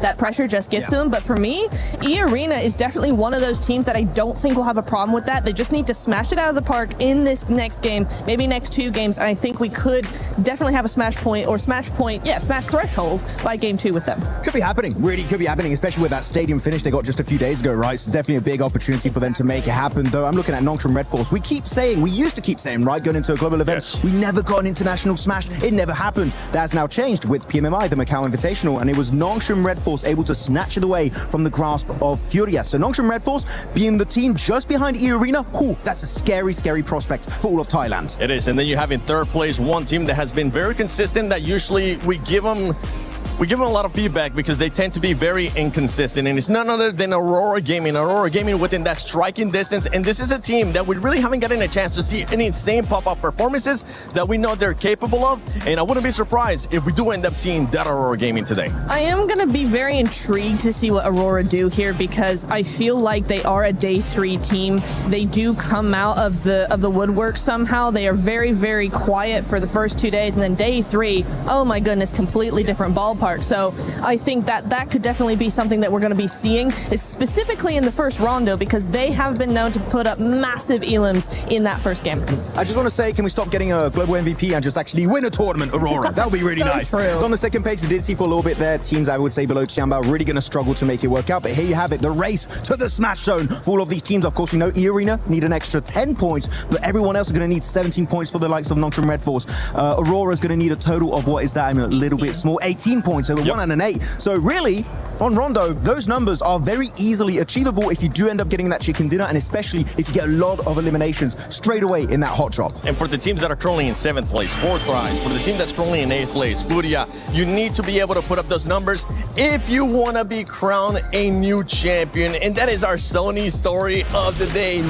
that pressure just gets to them. But for me, E-Arena is definitely one of those teams that I don't think will have a problem with that. They just need to smash it out of the park in this next game, maybe next 2 games, and I think we could definitely have a smash threshold by game 2 with them. Could be happening, really could be happening, especially with that stadium finish they got just a few days ago, right? So definitely a big opportunity for them to make it happen. Though I'm looking at Nongshim Red Force. We used to keep saying, right, going into a global event, we never got an international smash. It never happened. That's now changed with PMMI, the Macau Invitational, and it was Nongshim Red Force able to snatch it away from the grasp of Furious. So Nongshim Red Force being the team just behind E-Arena, that's a scary, scary prospect for all of Thailand. It is, and then you have in third place one team that has been very consistent, that usually we give them a lot of feedback because they tend to be very inconsistent, and it's none other than Aurora Gaming. Aurora Gaming within that striking distance, and this is a team that we really haven't gotten a chance to see any insane pop-up performances that we know they're capable of, and I wouldn't be surprised if we do end up seeing that Aurora Gaming today. I am going to be very intrigued to see what Aurora do here because I feel like they are a day 3 team. They do come out of the woodwork somehow. They are very, very quiet for the first 2 days, and then day 3, oh my goodness, completely different ballpark. So I think that could definitely be something that we're going to be seeing, specifically in the first rondo, because they have been known to put up massive elims in that first game. I just want to say, can we stop getting a global MVP and just actually win a tournament, Aurora? That would be really nice. True. On the second page, we did see for a little bit there, teams I would say below Qianbao really going to struggle to make it work out. But here you have it, the race to the smash zone for all of these teams. Of course, we know E-Arena need an extra 10 points, but everyone else is going to need 17 points for the likes of Nongshim Red Force. Aurora is going to need a total of, what is that? I mean, a little bit small, 18 points. So 1 and an 8. So really, on Rondo, those numbers are very easily achievable if you do end up getting that chicken dinner, and especially if you get a lot of eliminations straight away in that hot drop. And for the teams that are currently in 7th place, 4th prize, for the team that's currently in 8th place, Furia, you need to be able to put up those numbers if you want to be crowned a new champion. And that is our Sony story of the day.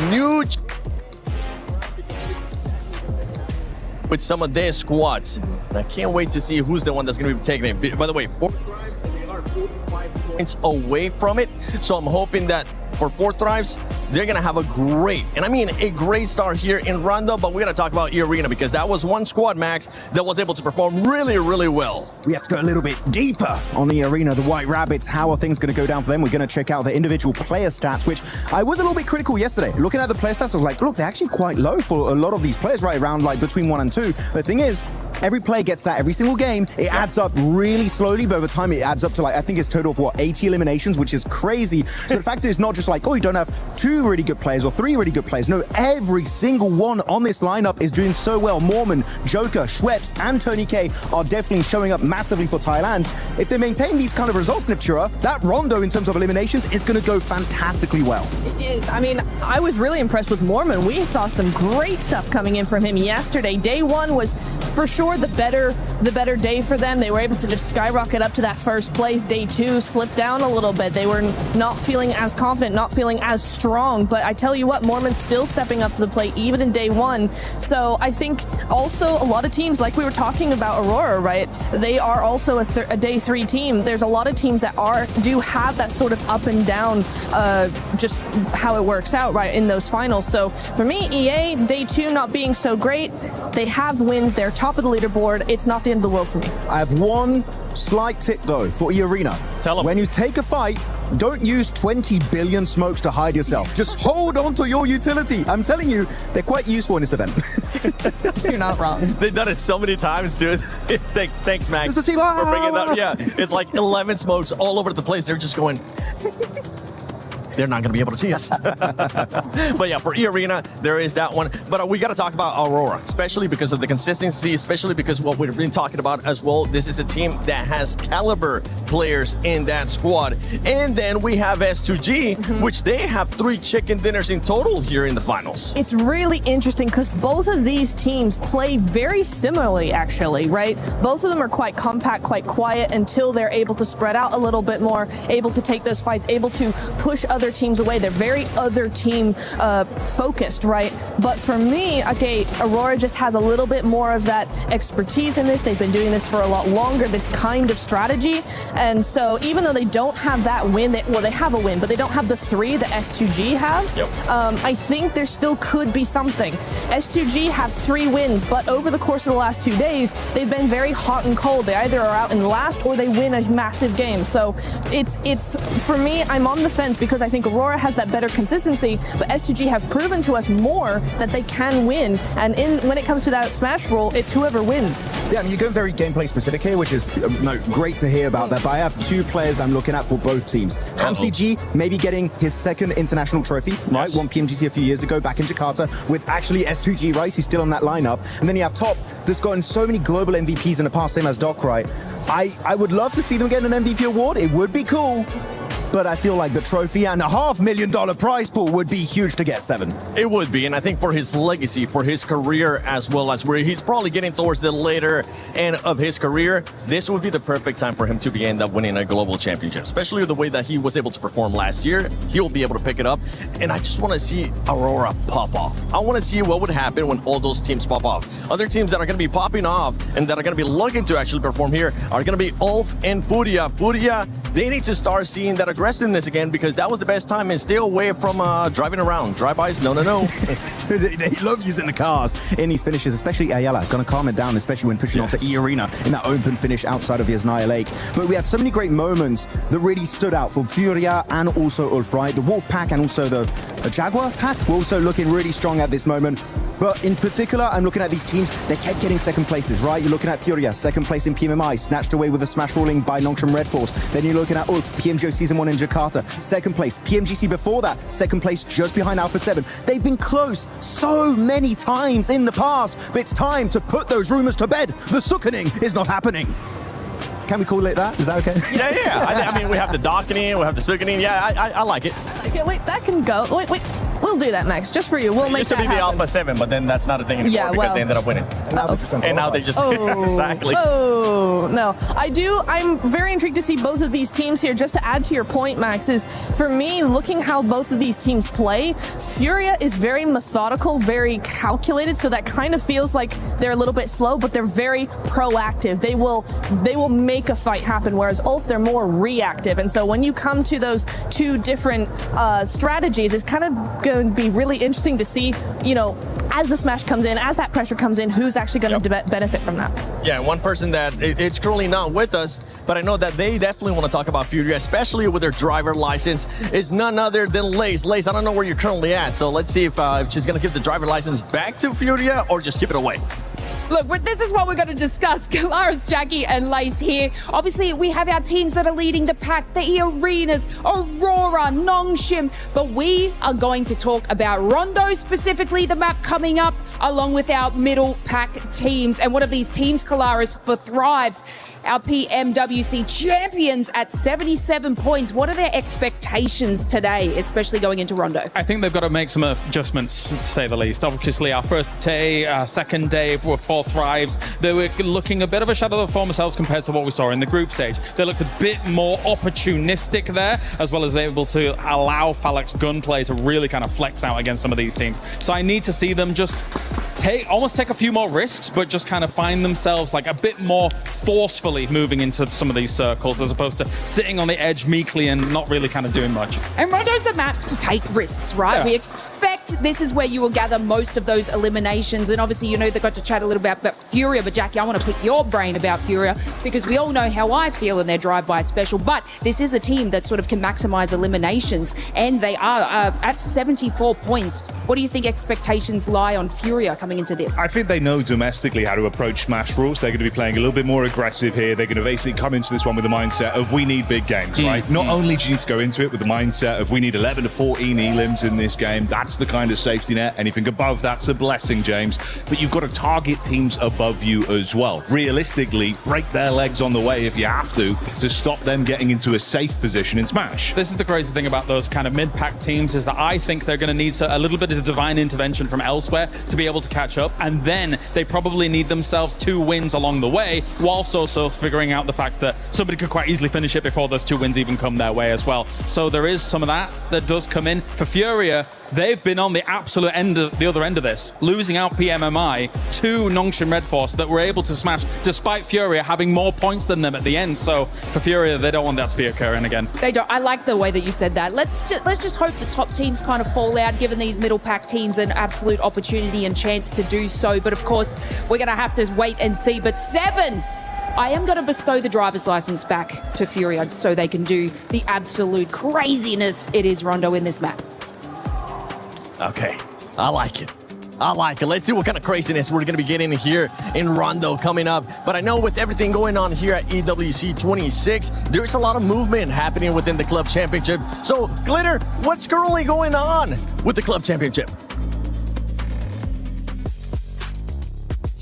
With some of their squads. I can't wait to see who's the one that's going to be taking it. By the way, 4th drives, they are 45 points away from it. So I'm hoping that for 4th drives, they're going to have a great start here in Rondo. But we got to talk about E-Arena because that was one squad, Max, that was able to perform really, really well. We have to go a little bit deeper on E-Arena, the White Rabbits. How are things going to go down for them? We're going to check out the individual player stats, which I was a little bit critical yesterday. Looking at the player stats, I was like, look, they're actually quite low for a lot of these players, right around like between 1 and 2. The thing is, every player gets that every single game. It adds up really slowly, but over time it adds up to, like, I think it's total of what, 80 eliminations, which is crazy. So the fact is not just like, oh, you don't have 2 really good players or 3 really good players. No, every single one on this lineup is doing so well. Mormon, Joker, Schweppes, and Tony K are definitely showing up massively for Thailand. If they maintain these kind of results, Niptura, that Rondo in terms of eliminations is going to go fantastically well. It is. I mean, I was really impressed with Mormon. We saw some great stuff coming in from him yesterday. Day 1 was for sure the better day for them. They were able to just skyrocket up to that first place. Day 2 slipped down a little bit. They were not feeling as confident, not feeling as strong. But I tell you what, Mormon's still stepping up to the plate even in day 1. So I think also a lot of teams, like we were talking about Aurora, right? They are also a day 3 team. There's a lot of teams that do have that sort of up and down, just how it works out, right, in those finals. So for me, EA, day 2 not being so great, they have wins. They're top of the leaderboard. It's not the end of the world for me. I have one slight tip though for E-Arena. Tell them. When you take a fight, don't use 20 billion smokes to hide yourself. Just hold on to your utility. I'm telling you, they're quite useful in this event. You're not wrong. They've done it so many times, dude. Thanks, Max, It's a team. for bringing that. Yeah, it's like 11 smokes all over the place. They're just going... They're not going to be able to see us. But yeah, for E-Arena, there is that one. But we got to talk about Aurora, especially because of the consistency, especially because what we've been talking about as well. This is a team that has caliber players in that squad. And then we have S2G, which they have 3 chicken dinners in total here in the finals. It's really interesting because both of these teams play very similarly, actually, right? Both of them are quite compact, quite quiet until they're able to spread out a little bit more, able to take those fights, able to push other other teams away. They're very other team focused, right? But for me, okay, Aurora just has a little bit more of that expertise in this. They've been doing this for a lot longer, this kind of strategy. And so even though they don't have that win, they have a win, but they don't have the 3 that S2G have. Yep. I think there still could be something. S2G have 3 wins, but over the course of the last 2 days, they've been very hot and cold. They either are out in last or they win a massive game. So it's for me, I'm on the fence because I think Aurora has that better consistency, but S2G have proven to us more that they can win. And when it comes to that Smash rule, it's whoever wins. Yeah, I mean, you're going very gameplay specific here, which is great to hear about that. But I have 2 players that I'm looking at for both teams. HamCG maybe getting his 2nd international trophy, right? Yes. Won PMGC a few years ago back in Jakarta with actually S2G, right? He's still on that lineup. And then you have Top, that's gotten so many global MVPs in the past, same as Doc, right? I would love to see them get an MVP award. It would be cool. But I feel like the trophy and a $500,000 prize pool would be huge to get 7. It would be, and I think for his legacy, for his career, as well as where he's probably getting towards the later end of his career, this would be the perfect time for him to end up winning a global championship, especially with the way that he was able to perform last year. He'll be able to pick it up, and I just want to see Aurora pop off. I want to see what would happen when all those teams pop off. Other teams that are going to be popping off and that are going to be looking to actually perform here are going to be Ulf and Furia. Furia, they need to start seeing that aggressiveness again, because that was the best time, and stay away from driving around. Drive-bys, no. They love using the cars in these finishes, especially Ayala. Gonna calm it down, especially when pushing onto E-Arena in that open finish outside of Yasnaya Lake. But we had so many great moments that really stood out for Furia and also Ulf, right? The Wolf Pack and also the Jaguar Pack were also looking really strong at this moment. But in particular, I'm looking at these teams, they kept getting 2nd places, right? You're looking at Furia, 2nd place in PMMI, snatched away with a smash ruling by Nongshim Red Force. Then you're looking at Ulf, PMGO Season 1 in Jakarta, 2nd place. PMGC before that, 2nd place just behind Alpha 7. They've been close so many times in the past, but it's time to put those rumors to bed. The Sukkening is not happening. Can we call it that? Is that okay? Yeah. I mean, we have the dockening, we have the sickening. Yeah, I like it. Okay, wait, that can go. Wait. We'll do that, Max, just for you. We'll make that happen. It used to be the Alpha 7, but then that's not a thing anymore because they ended up winning. And now they just exactly. Oh, no. I'm very intrigued to see both of these teams here. Just to add to your point, Max, is for me, looking how both of these teams play, Furia is very methodical, very calculated, so that kind of feels like they're a little bit slow, but they're very proactive. They will make a fight happen, whereas Ulf, they're more reactive. And so when you come to those 2 different strategies, it's kind of going to be really interesting to see, as the smash comes in, as that pressure comes in, who's actually going to benefit from that. Yeah, one person that it's currently not with us, but I know that they definitely want to talk about Furia, especially with their driver license, is none other than Lace. Lace, I don't know where you're currently at, so let's see if she's going to give the driver license back to Furia or just keep it away. Look, this is what we're going to discuss. Kalaris, Jackie, and Lace here. Obviously, we have our teams that are leading the pack, the E-Arenas, Aurora, Nongshim. But we are going to talk about Rondo, specifically the map coming up, along with our middle pack teams. And one of these teams, Kalaris, for Thrives, our PMWC champions at 77 points. What are their expectations today, especially going into Rondo? I think they've got to make some adjustments, to say the least. Obviously, our first day, second day were for Thrives. They were looking a bit of a shadow of their former selves compared to what we saw in the group stage. They looked a bit more opportunistic there, as well as able to allow Falak's gunplay to really kind of flex out against some of these teams. So I need to see them just almost take a few more risks, but just kind of find themselves like a bit more forcefully moving into some of these circles, as opposed to sitting on the edge meekly and not really kind of doing much. And Rondo's the map to take risks, right? Yeah. We expect this is where you will gather most of those eliminations. And obviously, they got to chat a little bit about Furia. But Jackie, I want to pick your brain about Furia, because we all know how I feel in their drive-by special. But this is a team that sort of can maximize eliminations, and they are at 74 points. What do you think expectations lie on Furia coming into this? I think they know domestically how to approach Smash rules. They're going to be playing a little bit more aggressive here. They're going to basically come into this one with the mindset of we need big games, right? Not only do you need to go into it with the mindset of we need 11 to 14 elims in this game. That's the kind of safety net. Anything above that's a blessing, James. But you've got to target teams above you as well. Realistically, break their legs on the way if you have to stop them getting into a safe position in Smash. This is the crazy thing about those kind of mid-pack teams, is that I think they're going to need a little bit of divine intervention from elsewhere to be able to catch up, and then they probably need themselves 2 wins along the way, whilst also figuring out the fact that somebody could quite easily finish it before those 2 wins even come their way as well. So there is some of that does come in. For Furia, they've been on the absolute the other end of this, losing out PMMI to Nongshim Red Force that were able to smash despite Furia having more points than them at the end. So for Furia, they don't want that to be occurring again. They don't. I like the way that you said that. Let's just hope the top teams kind of fall out, giving these middle pack teams an absolute opportunity and chance to do so. But of course, we're going to have to wait and see. But 7, I am going to bestow the driver's license back to Furia so they can do the absolute craziness it is Rondo in this map. Okay, I like it. I like it. Let's see what kind of craziness we're going to be getting here in Rondo coming up. But I know with everything going on here at EWC 26, there's a lot of movement happening within the club championship. So, Glitter, what's currently going on with the club championship?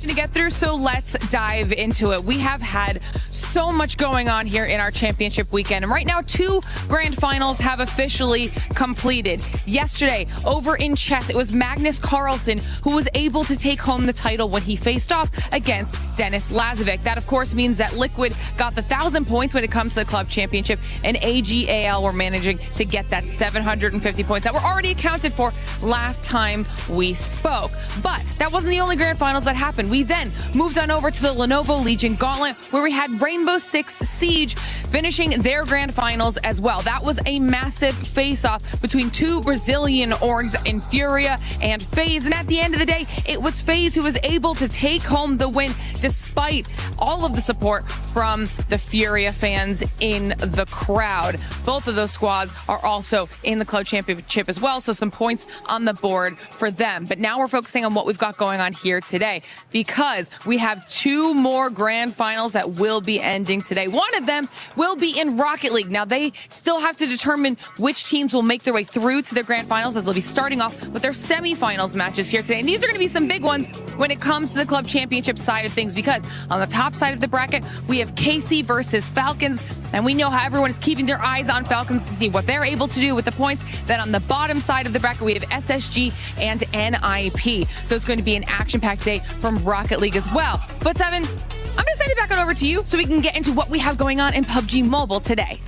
To get through, so let's dive into it. We have had so much going on here in our championship weekend, and right now 2 grand finals have officially completed. Yesterday over in chess, it was Magnus Carlsen who was able to take home the title when he faced off against Dennis Lazovic. That of course means that Liquid got the 1,000 points when it comes to the club championship, and AGAL were managing to get that 750 points that were already accounted for last time we spoke. But that wasn't the only grand finals that happened. We then moved on over to the Lenovo Legion Gauntlet, where we had Rainbow Six Siege finishing their grand finals as well. That was a massive face-off between 2 Brazilian orgs in Furia and FaZe, and at the end of the day, it was FaZe who was able to take home the win despite all of the support from the Furia fans in the crowd. Both of those squads are also in the club championship as well, so some points on the board for them. But now we're focusing on what we've got going on here today, because we have 2 more grand finals that will be ending today. One of them will be in Rocket League. Now, they still have to determine which teams will make their way through to their grand finals, as they'll be starting off with their semifinals matches here today. And these are going to be some big ones when it comes to the club championship side of things, because on the top side of the bracket, we have KC versus Falcons, and we know how everyone is keeping their eyes on Falcons to see what they're able to do with the points. Then on the bottom side of the bracket, we have SSG and NIP. So it's going to be an action-packed day from Rocket League as well. But Seven, I'm going to send it back on over to you so we can get into what we have going on in PUBG Mobile today.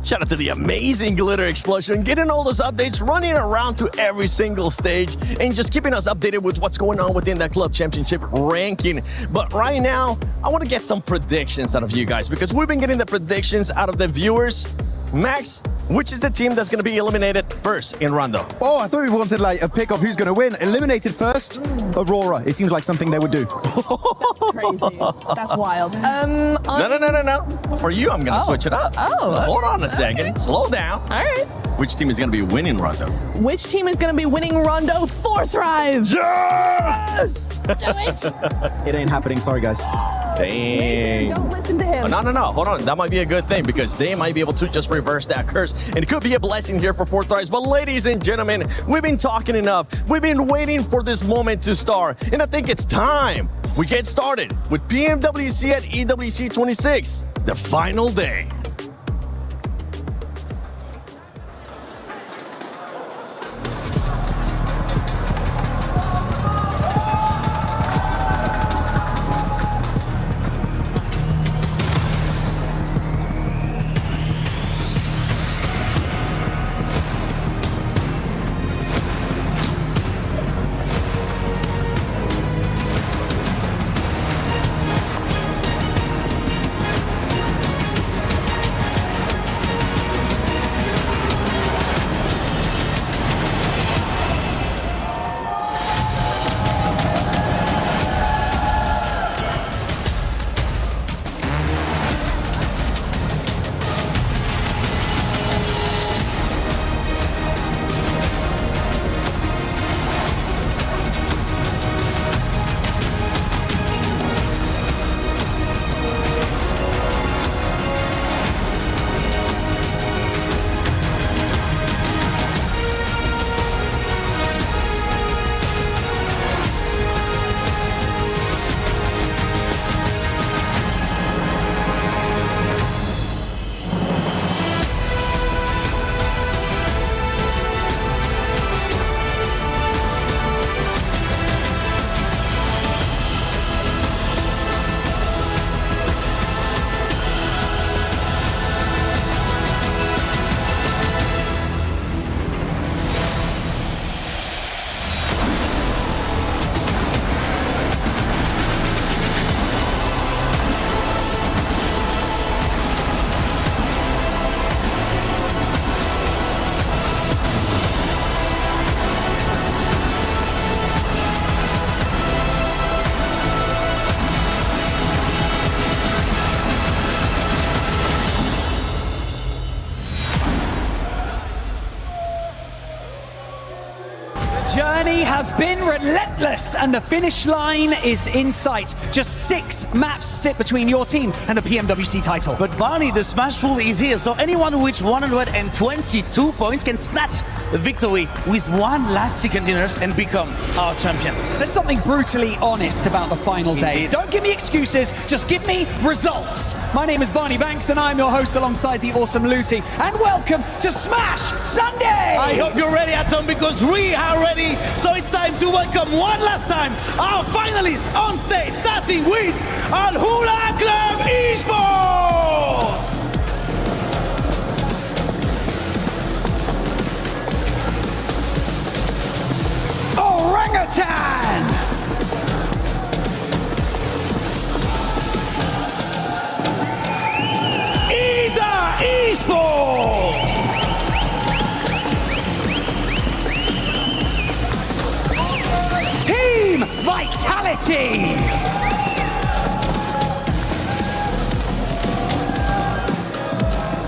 Shout out to the amazing Glitter Explosion, getting all those updates, running around to every single stage, and just keeping us updated with what's going on within that club championship ranking. But right now, I want to get some predictions out of you guys, because we've been getting the predictions out of the viewers. Max, which is the team that's going to be eliminated first in Rondo? Oh, I thought we wanted like a pick of who's going to win. Eliminated first, Aurora. It seems like something they would do. That's crazy. That's wild. No. For you, I'm going to switch it up. Oh. Hold on a second. Slow down. All right. Which team is going to be winning Rondo? Which team is going to be winning Rondo? 4 Thrives. Yes! Do it. It ain't happening. Sorry, guys. Dang. Don't listen to him. No. Hold on. That might be a good thing, because they might be able to just reverse that curse. And it could be a blessing here for 4 Thrives. But ladies and gentlemen, we've been talking enough. We've been waiting for this moment to start. And I think it's time we get started with PMWC at EWC 26, the final day. journey has been relentless and the finish line is in sight. Just 6 maps sit between your team and the PMWC title. But Barney, the Smash Pool is here, so anyone who reaches 122 points can snatch the victory with 1 last chicken dinners and become our champion. There's something brutally honest about the final day. Indeed. Don't give me excuses, just give me results. My name is Barney Banks and I'm your host alongside the awesome Looty. And welcome to Smash Sunday! I hope you're ready at home because we are ready. So it's time to welcome one last time our finalists on stage, starting with Al Hula Club Esports! Orangutan! Esports! Team Vitality!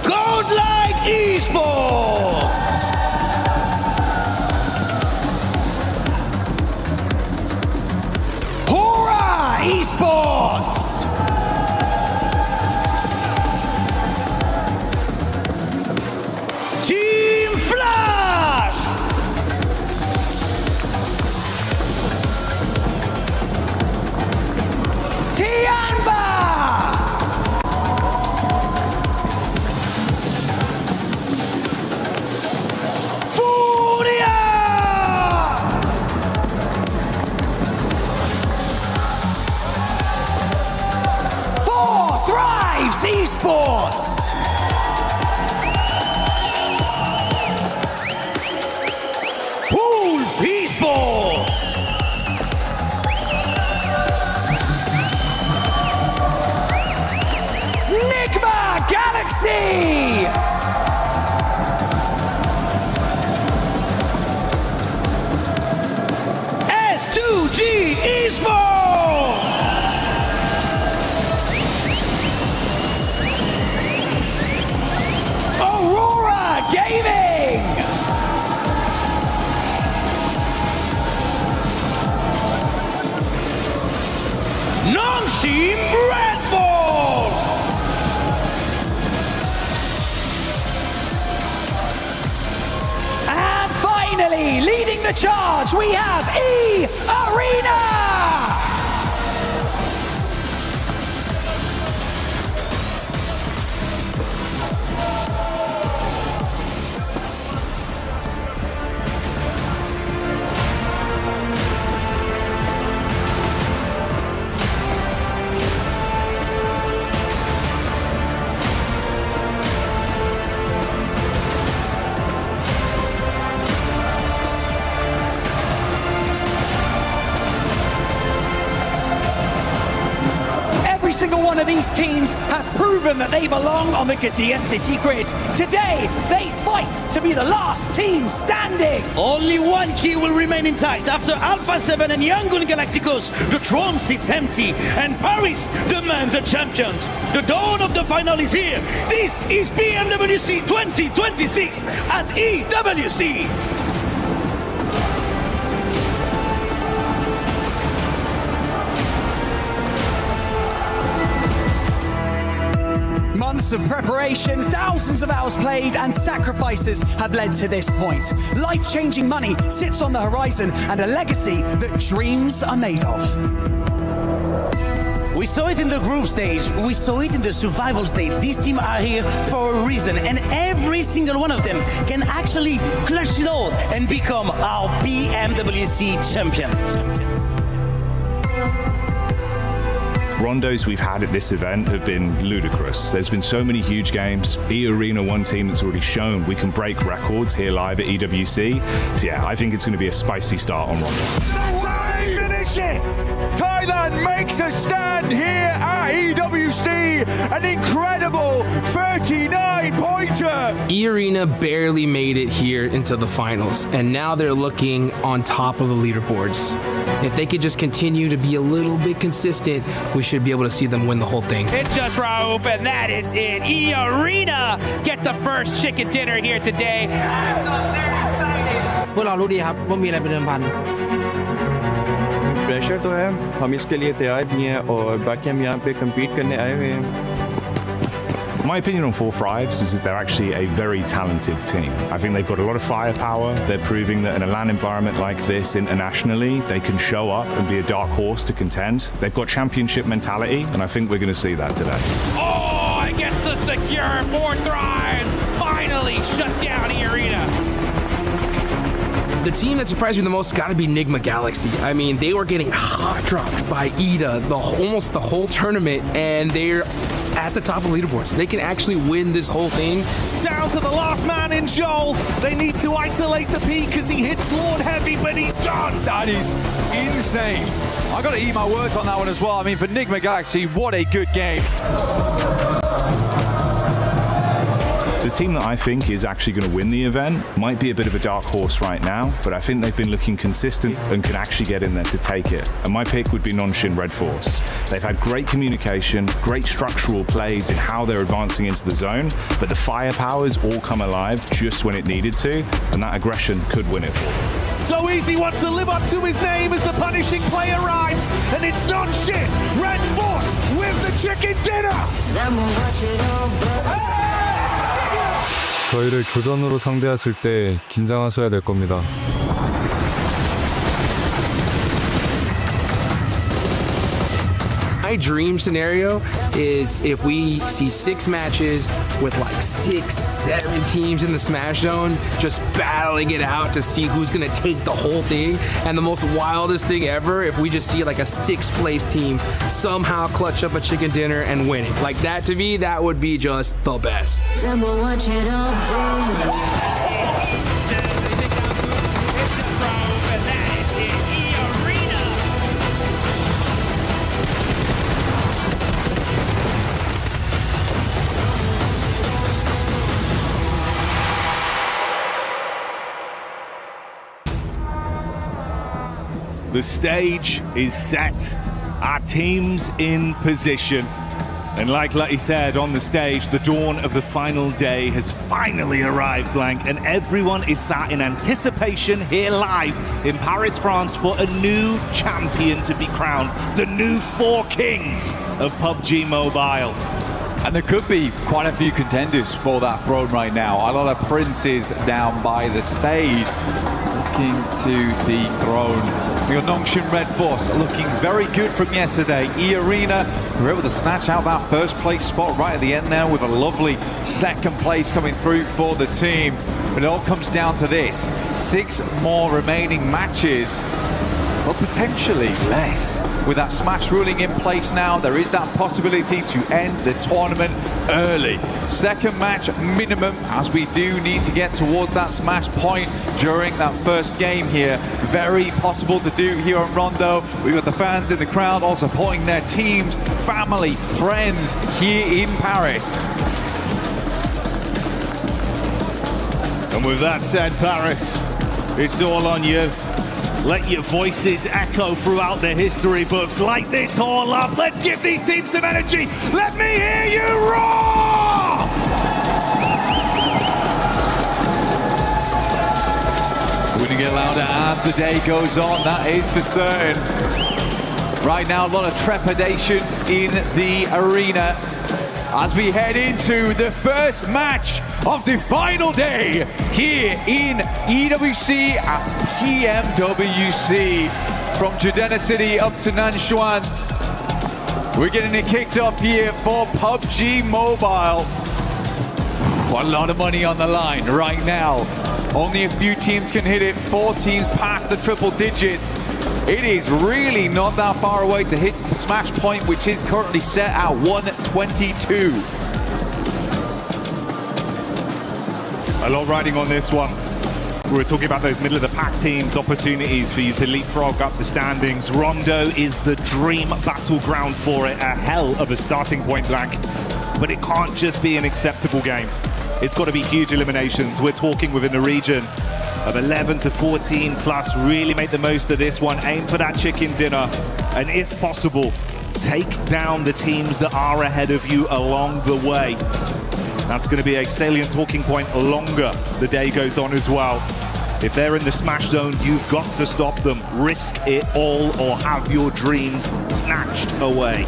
Godlike Esports! Hora Esports! Team Flash! Tianba! Furia! Four Thrives Esports! Wolf Esports! Nigma Galaxy! S2G Esports! Aurora Gaming! Nongshim Red Force! And finally, leading the charge, we have E-Arena! Every single one of these teams has proven that they belong on the Gadia City grid. Today, they fight to be the last team standing. Only one key will remain intact. After Alpha 7 and Yangon Galacticos, the throne sits empty, and Paris demands a champions. The dawn of the final is here. This is PMWC 2026 at EWC. Months of preparation, thousands of hours played, and sacrifices have led to this point. Life-changing money sits on the horizon, and a legacy that dreams are made of. We saw it in the group stage, we saw it in the survival stage. These teams are here for a reason, and every single one of them can actually clutch it all and become our PMWC champion. Rondos we've had at this event have been ludicrous. There's been so many huge games. E-Arena, one team that's already shown we can break records here live at EWC. So yeah, I think it's going to be a spicy start on Rondos. That's how they finish it! Thailand makes a stand here at EWC. An incredible 39-pointer! E-Arena barely made it here into the finals, and now they're looking on top of the leaderboards. If they could just continue to be a little bit consistent, we should be able to see them win the whole thing. It's just Raouf, and that is it. E-Arena get the first chicken dinner here today. พวกเรารู้ดีครับว่ามีอะไรเป็นเดิมพัน pressure तो है हम इसके लिए तैयार भी हैं और बाकी हम यहाँ पे compete करने आए हुए हैं My opinion on Four Thrives is that they're actually a very talented team. I think they've got a lot of firepower. They're proving that in a LAN environment like this internationally, they can show up and be a dark horse to contend. They've got championship mentality, and I think we're going to see that today. Oh, it gets the secure. Four Thrives finally shut down the arena. The team that surprised me the most got to be Nigma Galaxy. I mean, they were getting hot dropped by Ida almost the whole tournament, and they're at the top of leaderboards. They can actually win this whole thing. Down to the last man in Joel. They need to isolate the peak as he hits Lord Heavy, but he's gone. That is insane. I've got to eat my words on that one as well. I mean, for Nigma Galaxy, what a good game. The team that I think is actually going to win the event might be a bit of a dark horse right now, but I think they've been looking consistent and can actually get in there to take it. And my pick would be Nonshin Red Force. They've had great communication, great structural plays in how they're advancing into the zone, but the firepowers all come alive just when it needed to, and that aggression could win it for them. So Easy wants to live up to his name as the punishing play arrives, and it's Nonshin Red Force with the chicken dinner. 저희를 교전으로 상대했을 때 긴장하셔야 될 겁니다. My dream scenario is if we see 6 matches with like 6, 7 teams in the Smash Zone just battling it out to see who's gonna take the whole thing. And the most wildest thing ever, if we just see like a 6th place team somehow clutch up a chicken dinner and win it. Like that, to me, that would be just the best. The stage is set. Our team's in position. And like Lutty said on the stage, the dawn of the final day has finally arrived, Blank, and everyone is sat in anticipation here live in Paris, France for a new champion to be crowned, the new 4 kings of PUBG Mobile. And there could be quite a few contenders for that throne right now. A lot of princes down by the stage looking to dethrone. We got Nonshin Red Force looking very good from yesterday. E-Arena were able to snatch out that first place spot right at the end there with a lovely second place coming through for the team. But it all comes down to this. 6 more remaining matches, but potentially less. With that Smash ruling in place now, there is that possibility to end the tournament early. Second match minimum, as we do need to get towards that Smash point during that first game here. Very possible to do here on Rondo. We've got the fans in the crowd all supporting their teams, family, friends here in Paris. And with that said, Paris, it's all on you. Let your voices echo throughout the history books. Light this all up. Let's give these teams some energy. Let me hear you roar! We're going to get louder as the day goes on, that is for certain. Right now, a lot of trepidation in the arena as we head into the first match of the final day here in EWC at PMWC. From Judena City up to Nanshuan, we're getting it kicked off here for PUBG Mobile. A lot of money on the line right now. Only a few teams can hit it, 4 teams past the triple digits. It is really not that far away to hit the Smash point, which is currently set at 122. A lot riding on this one. We were talking about those middle of the pack teams, opportunities for you to leapfrog up the standings. Rondo is the dream battleground for it, a hell of a starting point, Blank. But it can't just be an acceptable game. It's got to be huge eliminations. We're talking within the region of 11 to 14 plus. Really make the most of this one. Aim for that chicken dinner. And if possible, take down the teams that are ahead of you along the way. That's going to be a salient talking point longer the day goes on as well. If they're in the smash zone, you've got to stop them. Risk it all or have your dreams snatched away.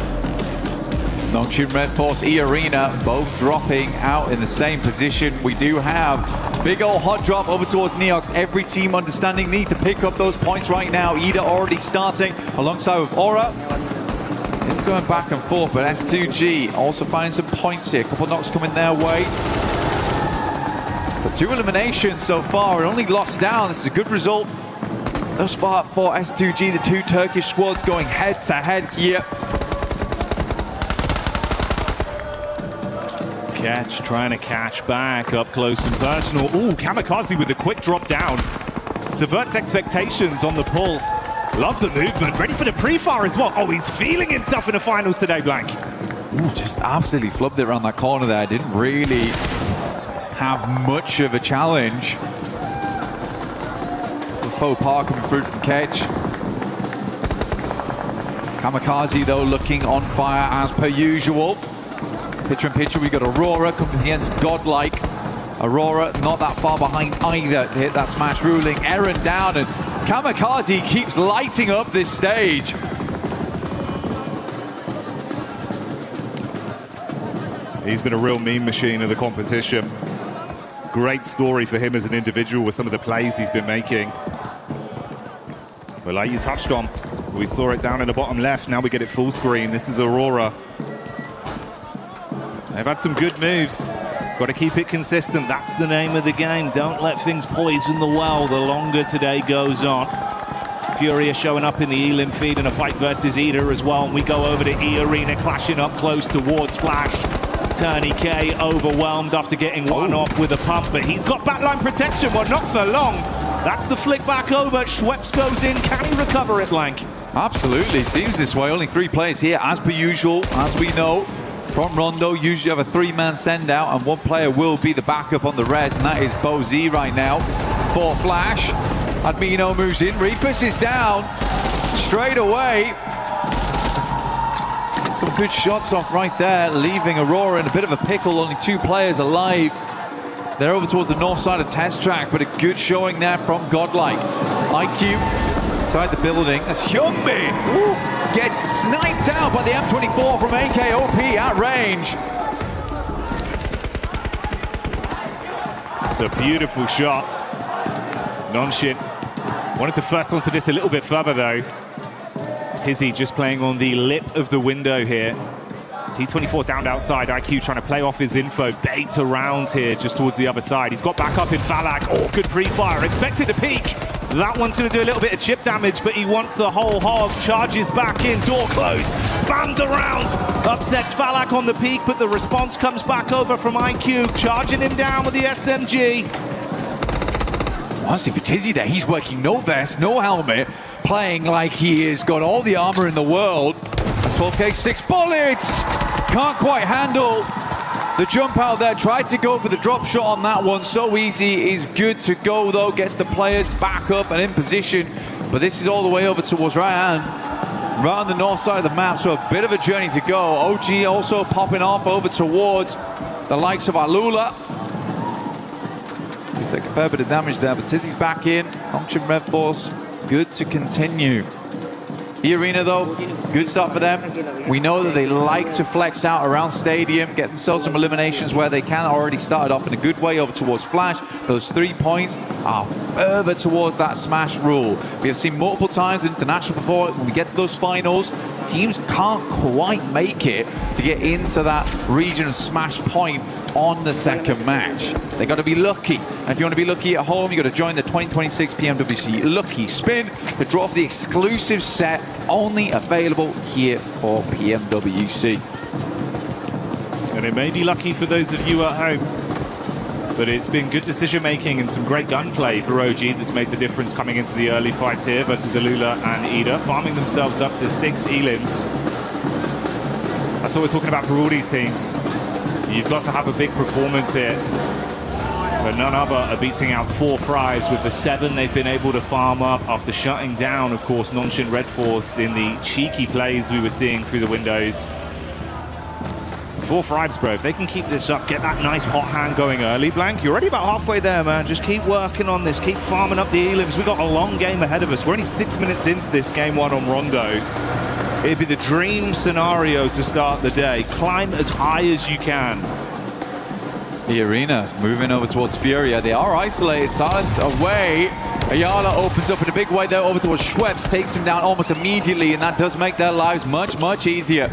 Nongshim Red Force, E-Arena, both dropping out in the same position. We do have big old hot drop over towards Neox. Every team understanding need to pick up those points right now. Ida already starting alongside with Aura. It's going back and forth, but S2G also finding some points here. A couple knocks coming their way. But 2 eliminations so far and only lost down. This is a good result thus far for S2G. The 2 Turkish squads going head to head here. Catch, trying to catch back up close and personal. Ooh, Kamikaze with a quick drop down. Subverts expectations on the pull. Love the movement, ready for the pre-fire as well. Oh, he's feeling himself in the finals today, Blank. Ooh, just absolutely flubbed it around that corner there. Didn't really have much of a challenge. The faux pas coming through from Ketch. Kamikaze, though, looking on fire as per usual. Picture in picture, we got Aurora coming against Godlike. Aurora not that far behind either to hit that smash ruling. Eren down, and Kamikaze keeps lighting up this stage. He's been a real meme machine of the competition. Great story for him as an individual with some of the plays he's been making. But like you touched on, we saw it down in the bottom left. Now we get it full screen. This is Aurora. They've had some good moves. Got to keep it consistent. That's the name of the game. Don't let things poison the well the longer today goes on. Furia showing up in the Elim feed in a fight versus Ida as well. And we go over to E-Arena, clashing up close towards Flash. Turney K overwhelmed after getting one off with a pump, but he's got backline protection. Well, not for long. That's the flick back over. Schweppes goes in. Can he recover it, Blank? Absolutely. Seems this way. Only 3 players here, as per usual, as we know. From Rondo, usually have a 3-man send out, and 1 player will be the backup on the res, and that is Bo Z right now for Flash. Admino moves in, Reefus is down straight away. Some good shots off right there, leaving Aurora in a bit of a pickle. Only 2 players alive. They're over towards the north side of Test Track, but a good showing there from Godlike. IQ inside the building. That's Hyungmin. Gets sniped out by the M24 from AKOP at range. It's a beautiful shot. Nongshim wanted to first onto this a little bit further though. Tizzy just playing on the lip of the window here. T24 down outside. IQ trying to play off his info. Bait around here just towards the other side. He's got back up in Falak. Oh, good pre-fire. Expected to peek. That one's going to do a little bit of chip damage, but he wants the whole hog. Charges back in, door closed, spams around, upsets Falak on the peak, but the response comes back over from IQ, charging him down with the SMG. Honestly, for Tizzy there, he's working no vest, no helmet, playing like he has got all the armor in the world. That's 12K, 6 bullets! Can't quite handle the jump out there. Tried to go for the drop shot on that one. So easy. Is good to go though. Gets the players back up and in position. But this is all the way over towards right on the north side of the map. So a bit of a journey to go. OG also popping off over towards the likes of Alula. They take a fair bit of damage there, but Tizzy's back in. Nongshim Red Force, good to continue. E-Arena though, good start for them. We know that they like to flex out around Stadium, get themselves some eliminations where they can. Already started off in a good way over towards Flash. Those 3 points are further towards that smash rule. We have seen multiple times in international before, when we get to those finals, teams can't quite make it to get into that region of smash point on the second match. They got to be lucky. And if you want to be lucky at home, you got to join the 2026 PMWC Lucky Spin to draw for the exclusive set only available here for PMWC. And it may be lucky for those of you at home, but it's been good decision making and some great gunplay for OG that's made the difference coming into the early fights here versus Alula and Ida, farming themselves up to 6 elims. That's what we're talking about for all these teams. You've got to have a big performance here. But none other are beating out 4 Thrives with the 7 they've been able to farm up after shutting down, of course, Nongshim Red Force in the cheeky plays we were seeing through the windows. Four Thrives, bro. If they can keep this up, get that nice hot hand going early, Blank, you're already about halfway there, man. Just keep working on this. Keep farming up the elims. We've got a long game ahead of us. We're only 6 minutes into this game one on Rondo. It'd be the dream scenario to start the day. Climb as high as you can. The Arena moving over towards Furia. They are isolated. Silence away. Ayala opens up in a big way there over towards Schweppes. Takes him down almost immediately, and that does make their lives much, much easier.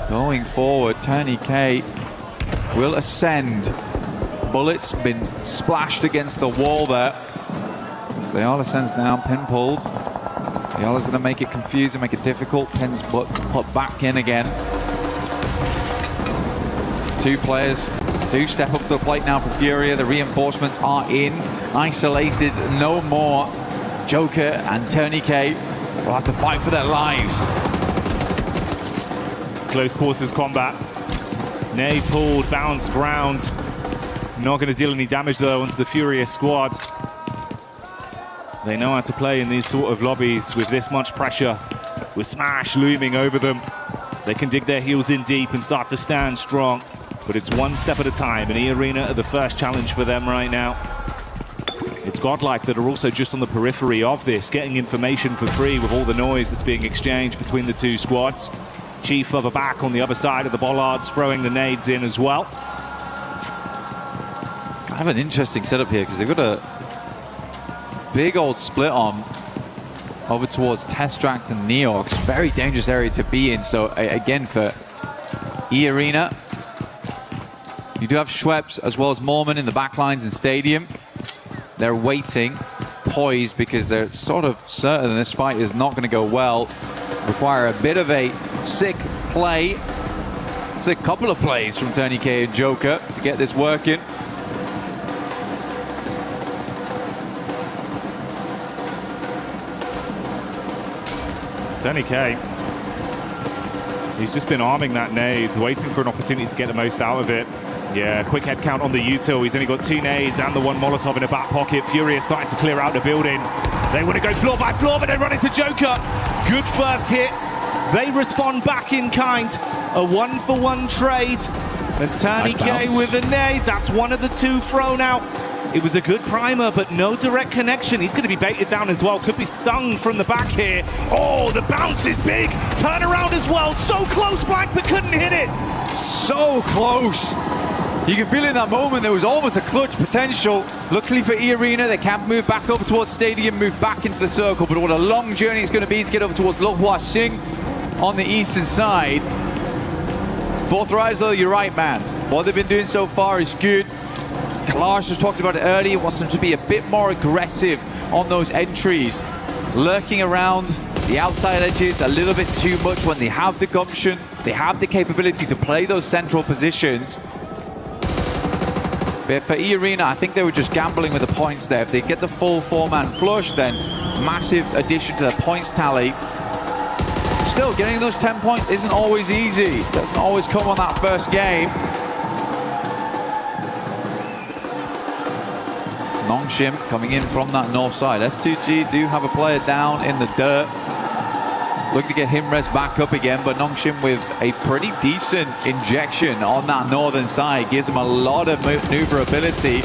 Going forward, TourneyK will ascend. Bullets been splashed against the wall there. As Ayala ascends down, pin pulled. Ayala's going to make it confusing, make it difficult. Pin's put back in again. Two players do step up to the plate now for Furia. The reinforcements are in. Isolated no more. Joker and TourneyK will have to fight for their lives. Close quarters combat. Nay pulled, bounced round. Not going to deal any damage though onto the Furious squad. They know how to play in these sort of lobbies with this much pressure. With Smash looming over them. They can dig their heels in deep and start to stand strong. But it's one step at a time, and E-Arena are the first challenge for them right now. It's Godlike that are also just on the periphery of this, getting information for free with all the noise that's being exchanged between the two squads. Chief further back on the other side of the bollards, throwing the nades in as well. Kind of an interesting setup here, because they've got a big old split on over towards Testract and Neox. Very dangerous area to be in. So again, for E-Arena, you do have Schweppes as well as Mormon in the backlines and Stadium. They're waiting, poised, because they're sort of certain this fight is not going to go well. Require a bit of a sick play. It's a couple of plays from TourneyK and Joker to get this working. TourneyK, he's just been arming that nade, waiting for an opportunity to get the most out of it. Yeah, quick head count on the util. He's only got 2 nades and the 1 Molotov in the back pocket. Furia starting to clear out the building. They want to go floor by floor, but they run into Joker. Good first hit. They respond back in kind. A 1-for-1 trade. And TourneyK with a nade. That's one of the 2 thrown out. It was a good primer, but no direct connection. He's going to be baited down as well. Could be stung from the back here. Oh, the bounce is big. Turn around as well. So close, Black, but couldn't hit it. So close. You can feel in that moment there was almost a clutch potential. Luckily for E-Arena, they can move back over towards Stadium, move back into the circle, but what a long journey it's going to be to get over towards Lo Hua Sing on the eastern side. Fourth Rise, though, you're right, man. What they've been doing so far is good. Kalash was talking about it earlier, wants them to be a bit more aggressive on those entries. Lurking around the outside edges a little bit too much when they have the gumption, they have the capability to play those central positions. But for E-Arena, I think they were just gambling with the points there. If they get the full 4-man flush, then massive addition to their points tally. Still, getting those 10 points isn't always easy. Doesn't always come on that first game. Nongshim coming in from that north side. S2G do have a player down in the dirt. Looking to get him res back up again, but Nongshim with a pretty decent injection on that northern side. Gives him a lot of maneuverability.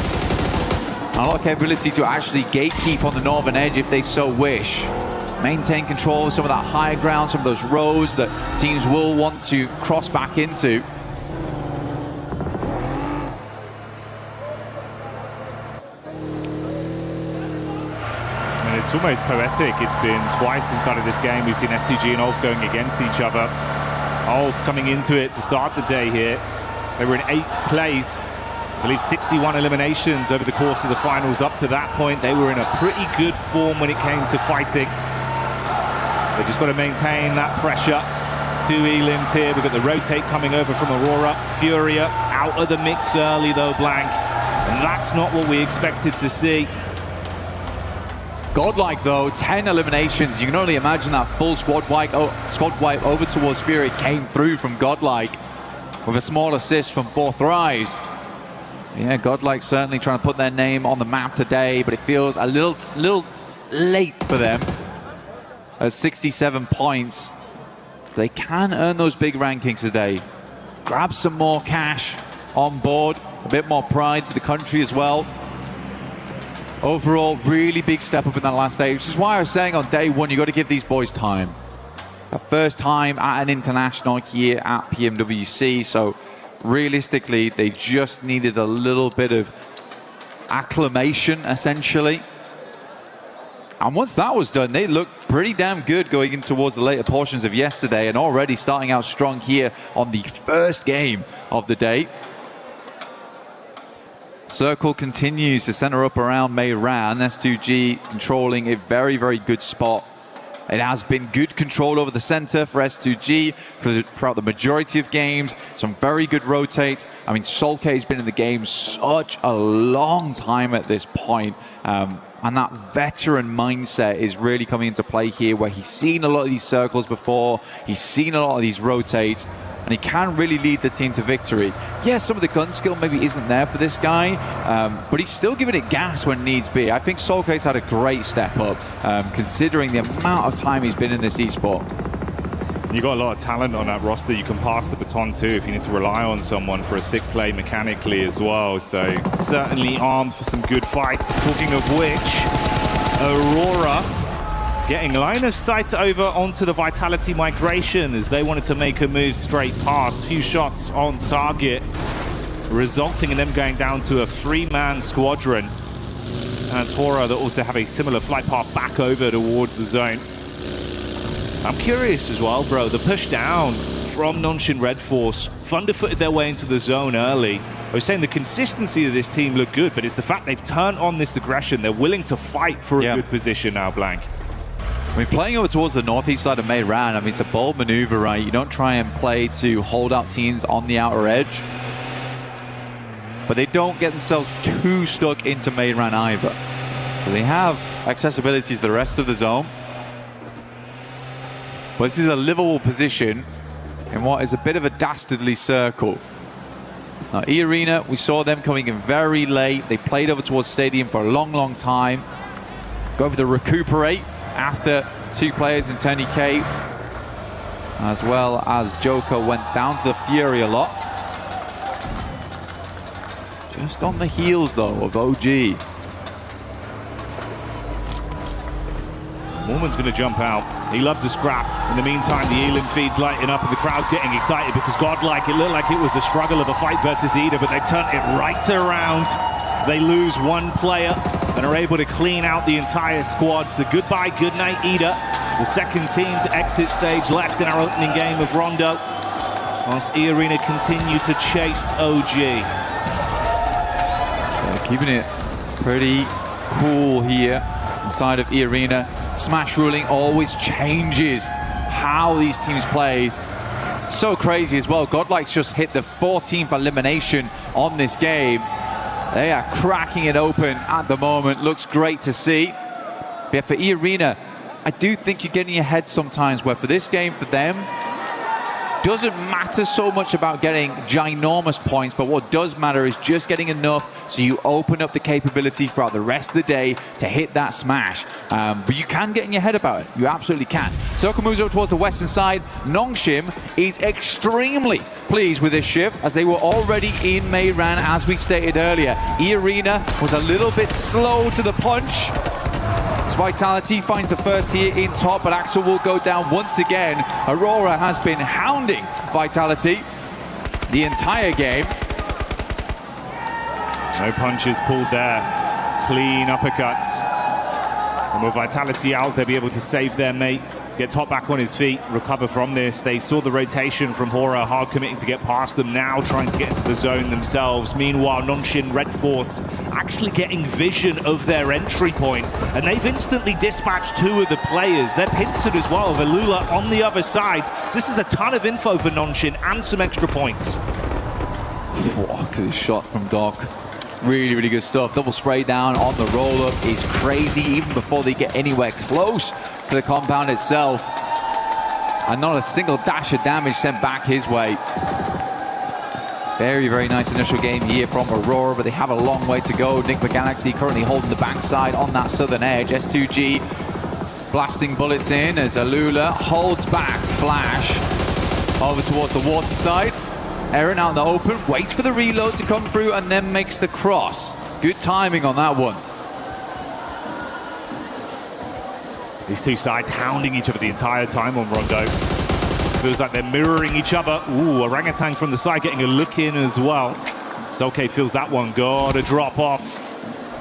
A lot of capability to actually gatekeep on the northern edge if they so wish. Maintain control of some of that higher ground, some of those roads that teams will want to cross back into. It's almost poetic. It's been twice inside of this game. We've seen STG and Ulf going against each other. Ulf coming into it to start the day here. They were in 8th place. I believe 61 eliminations over the course of the finals. Up to that point, they were in a pretty good form when it came to fighting. They've just got to maintain that pressure. 2 elims here. We've got the rotate coming over from Aurora. Furia out of the mix early though, Blank. And that's not what we expected to see. Godlike, though, 10 eliminations. You can only imagine that full squad wipe over towards Fury came through from Godlike with a small assist from Fourth Rise. Yeah, Godlike certainly trying to put their name on the map today, but it feels a little late for them. At 67 points, they can earn those big rankings today. grab some more cash on board, a bit more pride for the country as well. Overall, really big step up in that last day, which is why I was saying on day one, you got to give these boys time. It's their first time at an international here at PMWC, so realistically, they just needed a little bit of acclimation, essentially. And once that was done, they looked pretty damn good going in towards the later portions of yesterday and already starting out strong here on the first game of the day. Circle continues to center up around Meiran. S2G controlling a very, very good spot. It has been good control over the center for S2G throughout the majority of games. Some very good rotates. I mean, Solke has been in the game such a long time at this point. And that veteran mindset is really coming into play here, where he's seen a lot of these circles before. He's seen a lot of these rotates. And he can really lead the team to victory. Yes, some of the gun skill maybe isn't there for this guy, but he's still giving it gas when needs be. I think Solke's had a great step up, considering the amount of time he's been in this esport. You got a lot of talent on that roster. You can pass the baton too if you need to rely on someone for a sick play mechanically as well. So certainly armed for some good fights. Talking of which, Aurora getting line of sight over onto the Vitality migration as they wanted to make a move straight past. Few shots on target, resulting in them going down to a 3-man squadron. And Tora that also have a similar flight path back over towards the zone. I'm curious as well, bro, the push down from Nongshim Red Force, thunder-footed their way into the zone early. I was saying the consistency of this team looked good, but it's the fact they've turned on this aggression. They're willing to fight for a good position now, Blank. I mean, playing over towards the northeast side of Meiran, I mean, it's a bold maneuver, right? You don't try and play to hold out teams on the outer edge, but they don't get themselves too stuck into Meiran either. So they have accessibility to the rest of the zone, but this is a livable position in what is a bit of a dastardly circle. Now, E-Arena, we saw them coming in very late. They played over towards Stadium for a long, long time. Go over to recuperate after 2 players in Tony K, as well as Joker went down to the Fury a lot. Just on the heels, though, of OG. Mormon's going to jump out. He loves a scrap. In the meantime, the Elan feed's lighting up and the crowd's getting excited because Godlike, it looked like it was a struggle of a fight versus Ida, but they've turned it right around. They lose 1 player and are able to clean out the entire squad. So goodbye, good night, Ida. The second team to exit stage left in our opening game of Rondo, whilst E-Arena continue to chase OG. They're keeping it pretty cool here inside of E-Arena. Smash ruling always changes how these teams play. So crazy as well. Godlike's just hit the 14th elimination on this game. They are cracking it open at the moment. Looks great to see. But for E-Arena, I do think you're getting ahead sometimes, where for this game, for them, doesn't matter so much about getting ginormous points, but what does matter is just getting enough so you open up the capability throughout the rest of the day to hit that smash. But you can get in your head about it. You absolutely can. Circle moves over towards the western side. Nongshim is extremely pleased with this shift, as they were already in Meiran, as we stated earlier. E-Arena was a little bit slow to the punch. Vitality finds the first here in top, but Axel will go down once again. Aurora has been hounding Vitality the entire game. No punches pulled there. Clean uppercuts. And with Vitality out, they'll be able to save their mate. Get Top back on his feet, recover from this. They saw the rotation from Hora, hard committing to get past them, now trying to get into the zone themselves. Meanwhile, Nongshim Red Force actually getting vision of their entry point, and they've instantly dispatched 2 of the players. They're pincered as well, Velula on the other side. So this is a ton of info for Nongshim and some extra points. Look at this shot from Doc. Really, really good stuff. Double spray down on the roll-up is crazy, even before they get anywhere close to the compound itself. And not a single dash of damage sent back his way. Very, very nice initial game here from Aurora, but they have a long way to go. Nick McGalaxy currently holding the backside on that southern edge. S2G blasting bullets in as Alula holds back Flash over towards the water side. Aaron out in the open, waits for the reload to come through and then makes the cross. Good timing on that one. These two sides hounding each other the entire time on Rondo. Feels like they're mirroring each other. Ooh, Orangutan from the side getting a look in as well. Soke feels that one. Gotta drop off.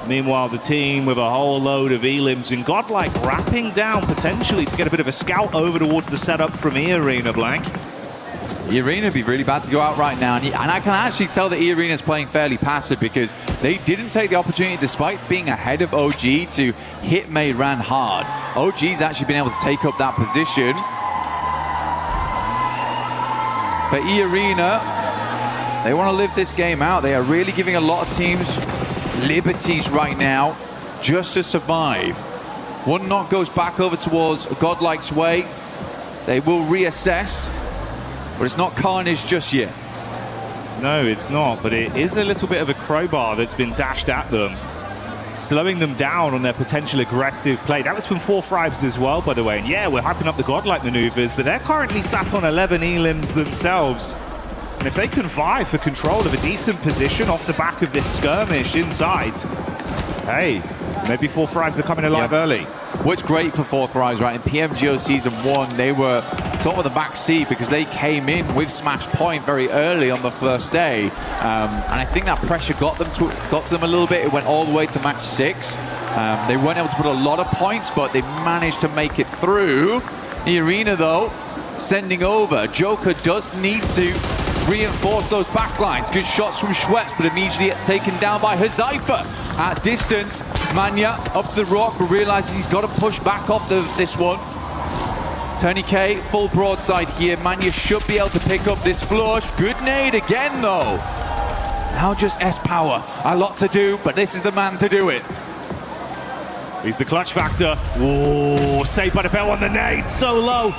Meanwhile, the team with a whole load of elims and Godlike wrapping down potentially to get a bit of a scout over towards the setup from E-Arena, Blank. E-Arena would be really bad to go out right now. And I can actually tell that E-Arena is playing fairly passive because they didn't take the opportunity, despite being ahead of OG, to hit Mayran hard. OG's actually been able to take up that position. But E-Arena, they want to live this game out. They are really giving a lot of teams liberties right now just to survive. One knock goes back over towards Godlike's way. They will reassess, but it's not carnage just yet. No, it's not, but it is a little bit of a crowbar that's been dashed at them, slowing them down on their potential aggressive play. That was from 4Fribes as well, by the way. And yeah, we're hyping up the Godlike maneuvers, but they're currently sat on 11 elims themselves. And if they can vie for control of a decent position off the back of this skirmish inside, hey, maybe 4Fribes are coming alive early. What's great for 4Fribes, right? In PMGO Season 1, they were sort of the back seat because they came in with Smash Point very early on the first day. And I think that pressure got to them a little bit. It went all the way to match 6. They weren't able to put a lot of points, but they managed to make it through. The Arena, though, sending over. Joker does need to reinforce those backlines. Good shots from Schweppes, but immediately it's taken down by Huzaifa at distance. Manya up to the rock, but realizes he's got to push back off this one. Tony K, full broadside here. Manya should be able to pick up this flush. Good nade again, though. Now just S-Power. A lot to do, but this is the man to do it. He's the clutch factor. Ooh, saved by the bell on the nade. So low.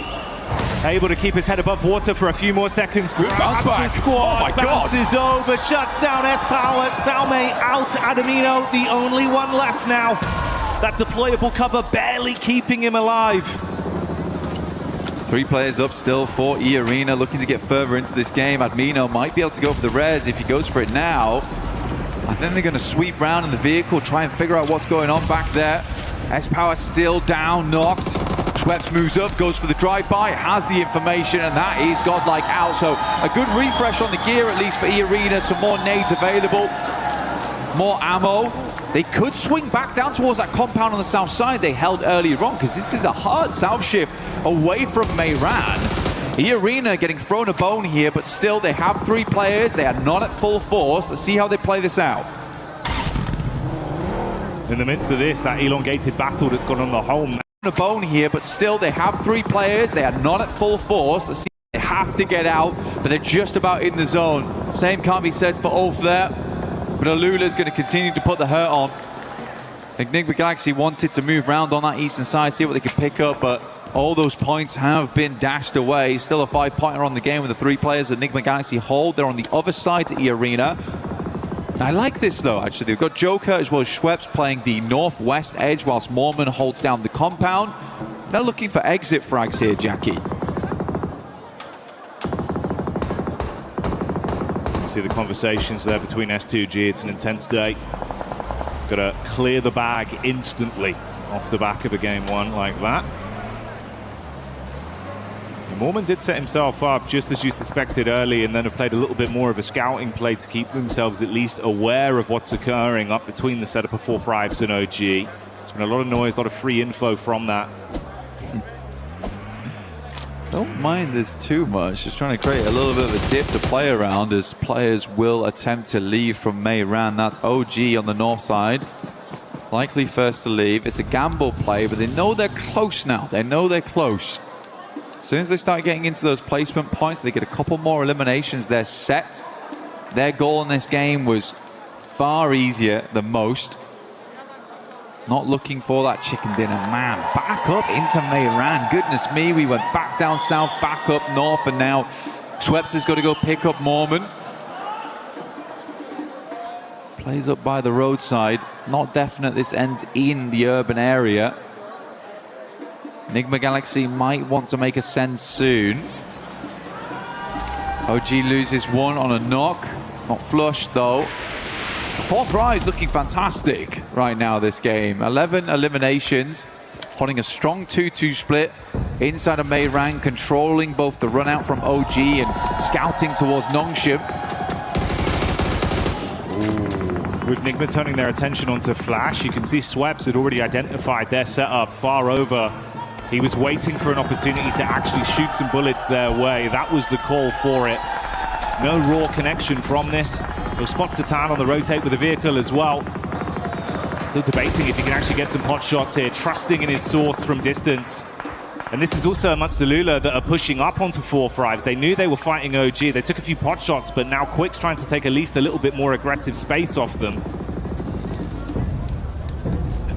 Able to keep his head above water for a few more seconds. Good bounce back. Squad Oh my God. bounces over, shuts down S-Power. Salme out. Adamino, the only one left now. That deployable cover barely keeping him alive. 3 players up still for E-Arena, looking to get further into this game. Admino might be able to go for the res if he goes for it now. I think they're going to sweep round in the vehicle, try and figure out what's going on back there. S-Power still down, knocked. Schweppes moves up, goes for the drive-by, has the information, and that is Godlike out. So a good refresh on the gear, at least for E-Arena. Some more nades available, more ammo. They could swing back down towards that compound on the south side they held earlier on, because this is a hard south shift away from Mayran. E-Arena getting thrown a bone here, but still they have 3 players. They are not at full force. Let's see how they play this out. In the midst of this, that elongated battle that's gone on the home. A bone here, but still they have 3 players. They are not at full force. Let's see, they have to get out, but they're just about in the zone. Same can't be said for Ulf there, but Alula's going to continue to put the hurt on. Enigma Galaxy wanted to move around on that eastern side, see what they could pick up, but all those points have been dashed away. Still a 5-pointer on the game with the 3 players Enigma Galaxy hold. They're on the other side to E-Arena. I like this, though, actually. They've got Joker as well as Schweppes playing the northwest edge whilst Mormon holds down the compound. They're looking for exit frags here, Jackie. You see the conversations there between S2G. It's an intense day. Got to clear the bag instantly off the back of a game 1 like that. Mormon did set himself up just as you suspected early, and then have played a little bit more of a scouting play to keep themselves at least aware of what's occurring up between the setup of 4Fribes and OG. There's been a lot of noise, a lot of free info from that. Don't mind this too much. Just trying to create a little bit of a dip to play around as players will attempt to leave from Mayran. That's OG on the north side. Likely first to leave. It's a gamble play, but they know they're close now. They know they're close. As soon as they start getting into those placement points, they get a couple more eliminations. They're set. Their goal in this game was far easier than most. Not looking for that chicken dinner. Man, back up into Mayran. Goodness me, we went back down south, back up north, and now Schweppes has got to go pick up Mormon. Plays up by the roadside. Not definite this ends in the urban area. Enigma Galaxy might want to make a send soon. OG loses one on a knock. Not flush though. Fourth Rise looking fantastic right now this game. 11 eliminations, holding a strong 2-2 split inside of Mayran, controlling both the run out from OG and scouting towards Nongshim. With Nigma turning their attention onto Flash, you can see Sweps had already identified their setup far over. He was waiting for an opportunity to actually shoot some bullets their way. That was the call for it. No raw connection from this. He'll spot Satan on the rotate with the vehicle as well. Still debating if he can actually get some pot shots here, trusting in his source from distance. And this is also amongst the Lula that are pushing up onto 4-5s. They knew they were fighting OG. They took a few pot shots, but now Quick's trying to take at least a little bit more aggressive space off them.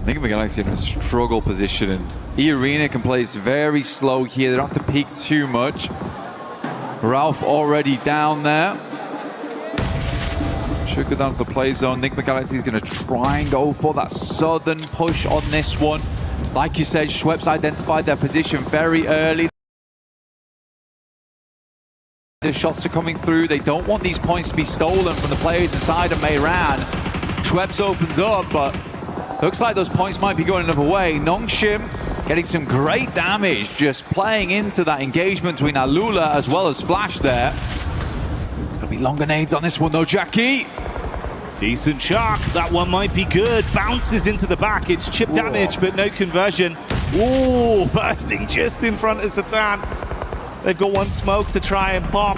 Nigma Galaxy in a struggle position, and E-Arena can play this very slow here. They don't have to peek too much. Ralph already down there. Should go down to the play zone. Nigma Galaxy is going to try and go for that southern push on this one. Like you said, Schweppes identified their position very early. The shots are coming through. They don't want these points to be stolen from the players inside of Mayran. Schweppes opens up, but looks like those points might be going another way. Nongshim getting some great damage, just playing into that engagement between Alula as well as Flash there. Gonna be long grenades on this one though, Jackie. Decent shark. That one might be good. Bounces into the back. It's chip damage, but no conversion. Ooh, bursting just in front of Satan. They've got one smoke to try and pop.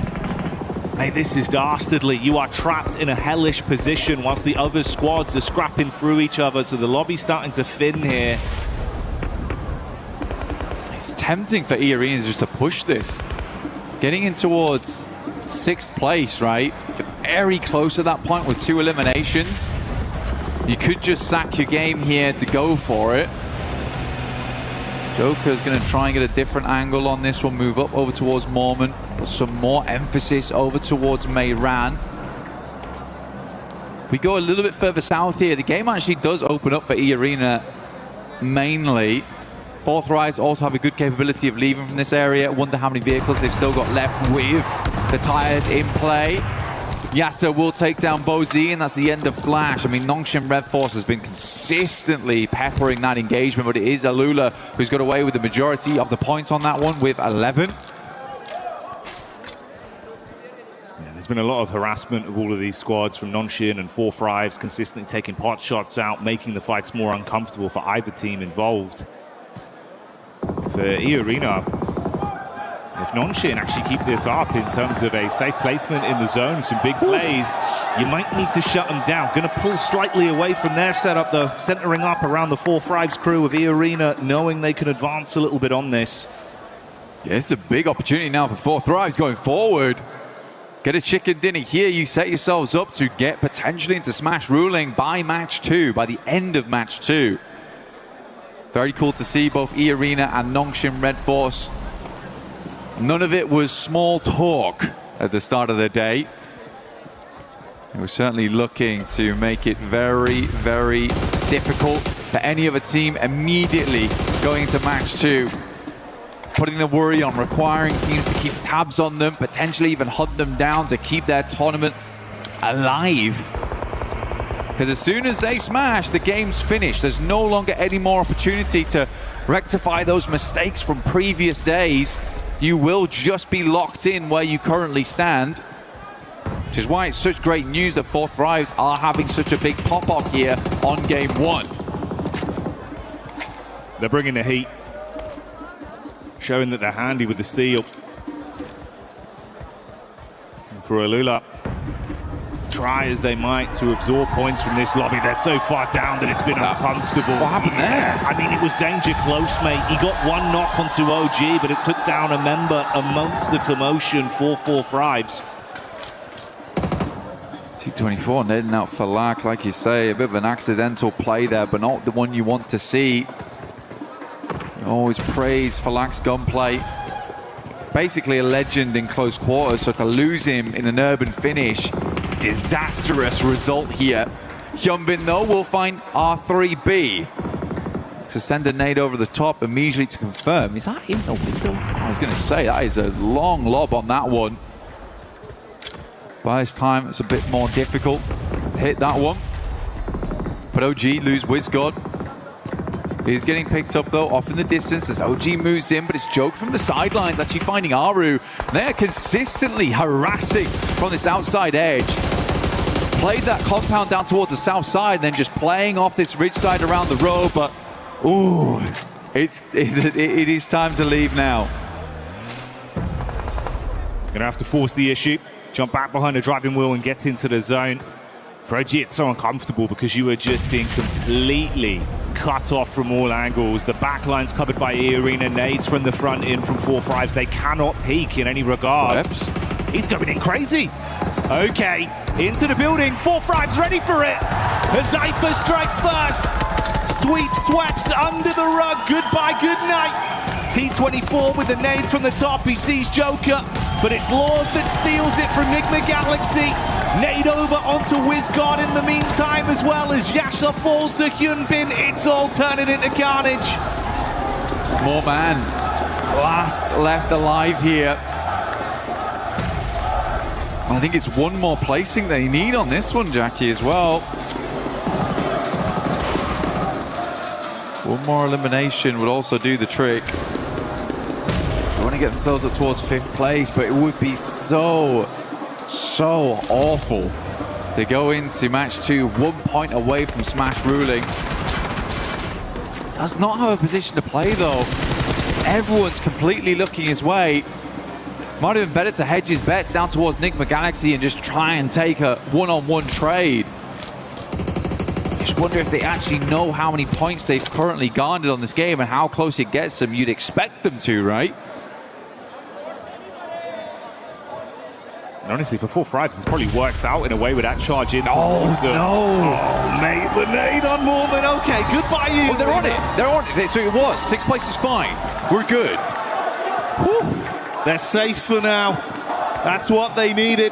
Hey, this is dastardly. You are trapped in a hellish position whilst the other squads are scrapping through each other, so the lobby's starting to thin here. It's tempting for E-Arenas just to push this. Getting in towards 6th place, right? You're very close to that point with 2 eliminations. You could just sack your game here to go for it. Joker's going to try and get a different angle on this one, move up over towards Mormon, put some more emphasis over towards Mayran. If we go a little bit further south here, the game actually does open up for E-Arena mainly. Fourth Rise also have a good capability of leaving from this area. Wonder how many vehicles they've still got left with the tires in play. Yasser will take down Bozy, and that's the end of Flash. I mean, Nongshim Red Force has been consistently peppering that engagement, but it is Alula who's got away with the majority of the points on that one with 11. Yeah, there's been a lot of harassment of all of these squads from Nongshim and 4-5s, consistently taking pot shots out, making the fights more uncomfortable for either team involved. For E-Arena, if Nongshim actually keep this up in terms of a safe placement in the zone, some big plays, you might need to shut them down. Going to pull slightly away from their setup, though, centering up around the 4-5s crew of E-Arena, knowing they can advance a little bit on this. Yeah, it's a big opportunity now for 4-5s going forward. Get a chicken dinner here. You set yourselves up to get potentially into Smash ruling by match 2, by the end of match 2. Very cool to see both E-Arena and Nongshim Red Force. None of it was small talk at the start of the day. They were certainly looking to make it very, very difficult for any other team immediately going into match 2. Putting the worry on, requiring teams to keep tabs on them, potentially even hunt them down to keep their tournament alive. Because as soon as they smash, the game's finished. There's no longer any more opportunity to rectify those mistakes from previous days. You will just be locked in where you currently stand. Which is why it's such great news that 4-5s are having such a big pop-off here on game 1. They're bringing the heat, showing that they're handy with the steel. And for Alula, try as they might to absorb points from this lobby, they're so far down that it's been uncomfortable. What happened there? I mean, it was danger close, mate. He got one knock onto OG, but it took down a member amongst the commotion for 4-5s. T24 netting out for Falak, like you say, a bit of an accidental play there, but not the one you want to see. You always praise Falak's gunplay. Basically a legend in close quarters, so to lose him in an urban finish, disastrous result here. Hyunbin, though, will find R3B to send a nade over the top immediately to confirm. Is that in the window? I was going to say, that is a long lob on that one. By this time, it's a bit more difficult to hit that one. But OG lose WizGod. He's getting picked up though, off in the distance as OG moves in, but it's Joke from the sidelines actually finding Aru. They're consistently harassing from this outside edge. Played that compound down towards the south side, and then just playing off this ridge side around the road, but ooh, it is time to leave now. Gonna have to force the issue, jump back behind the driving wheel and get into the zone. For OG, it's so uncomfortable because you are just being completely cut off from all angles. The back line's covered by E-Arena, nades from the front in from 4-5s. They cannot peek in any regard. He's going in crazy. Okay, into the building. 4-5's ready for it. Zypher strikes first. Sweep, sweeps under the rug. Goodbye, good night. T24 with the nade from the top. He sees Joker, but it's Lord that steals it from Enigma Galaxy. Nade over onto WizGod in the meantime, as well as Yasha falls to Hyunbin. It's all turning into carnage. More man. Last left alive here. I think it's one more placing they need on this one, Jackie, as well. One more elimination would also do the trick. They want to get themselves up towards 5th place, but it would be so awful to go into match 2 1 point away from Smash ruling. Does not have a position to play though. Everyone's completely looking his way. Might have been better to hedge his bets down towards Enigma Galaxy and just try and take a one-on-one trade. Just wonder if they actually know how many points they've currently garnered on this game and how close it gets them. You'd expect them to, right? And honestly, for 4-5s, this probably works out in a way with that charge in. Oh, no. Oh, mate, the nade on Mormon. Okay, goodbye, you. Oh, they're on it. They're on it. So it was. 6th place is fine. We're good. Whew. They're safe for now. That's what they needed.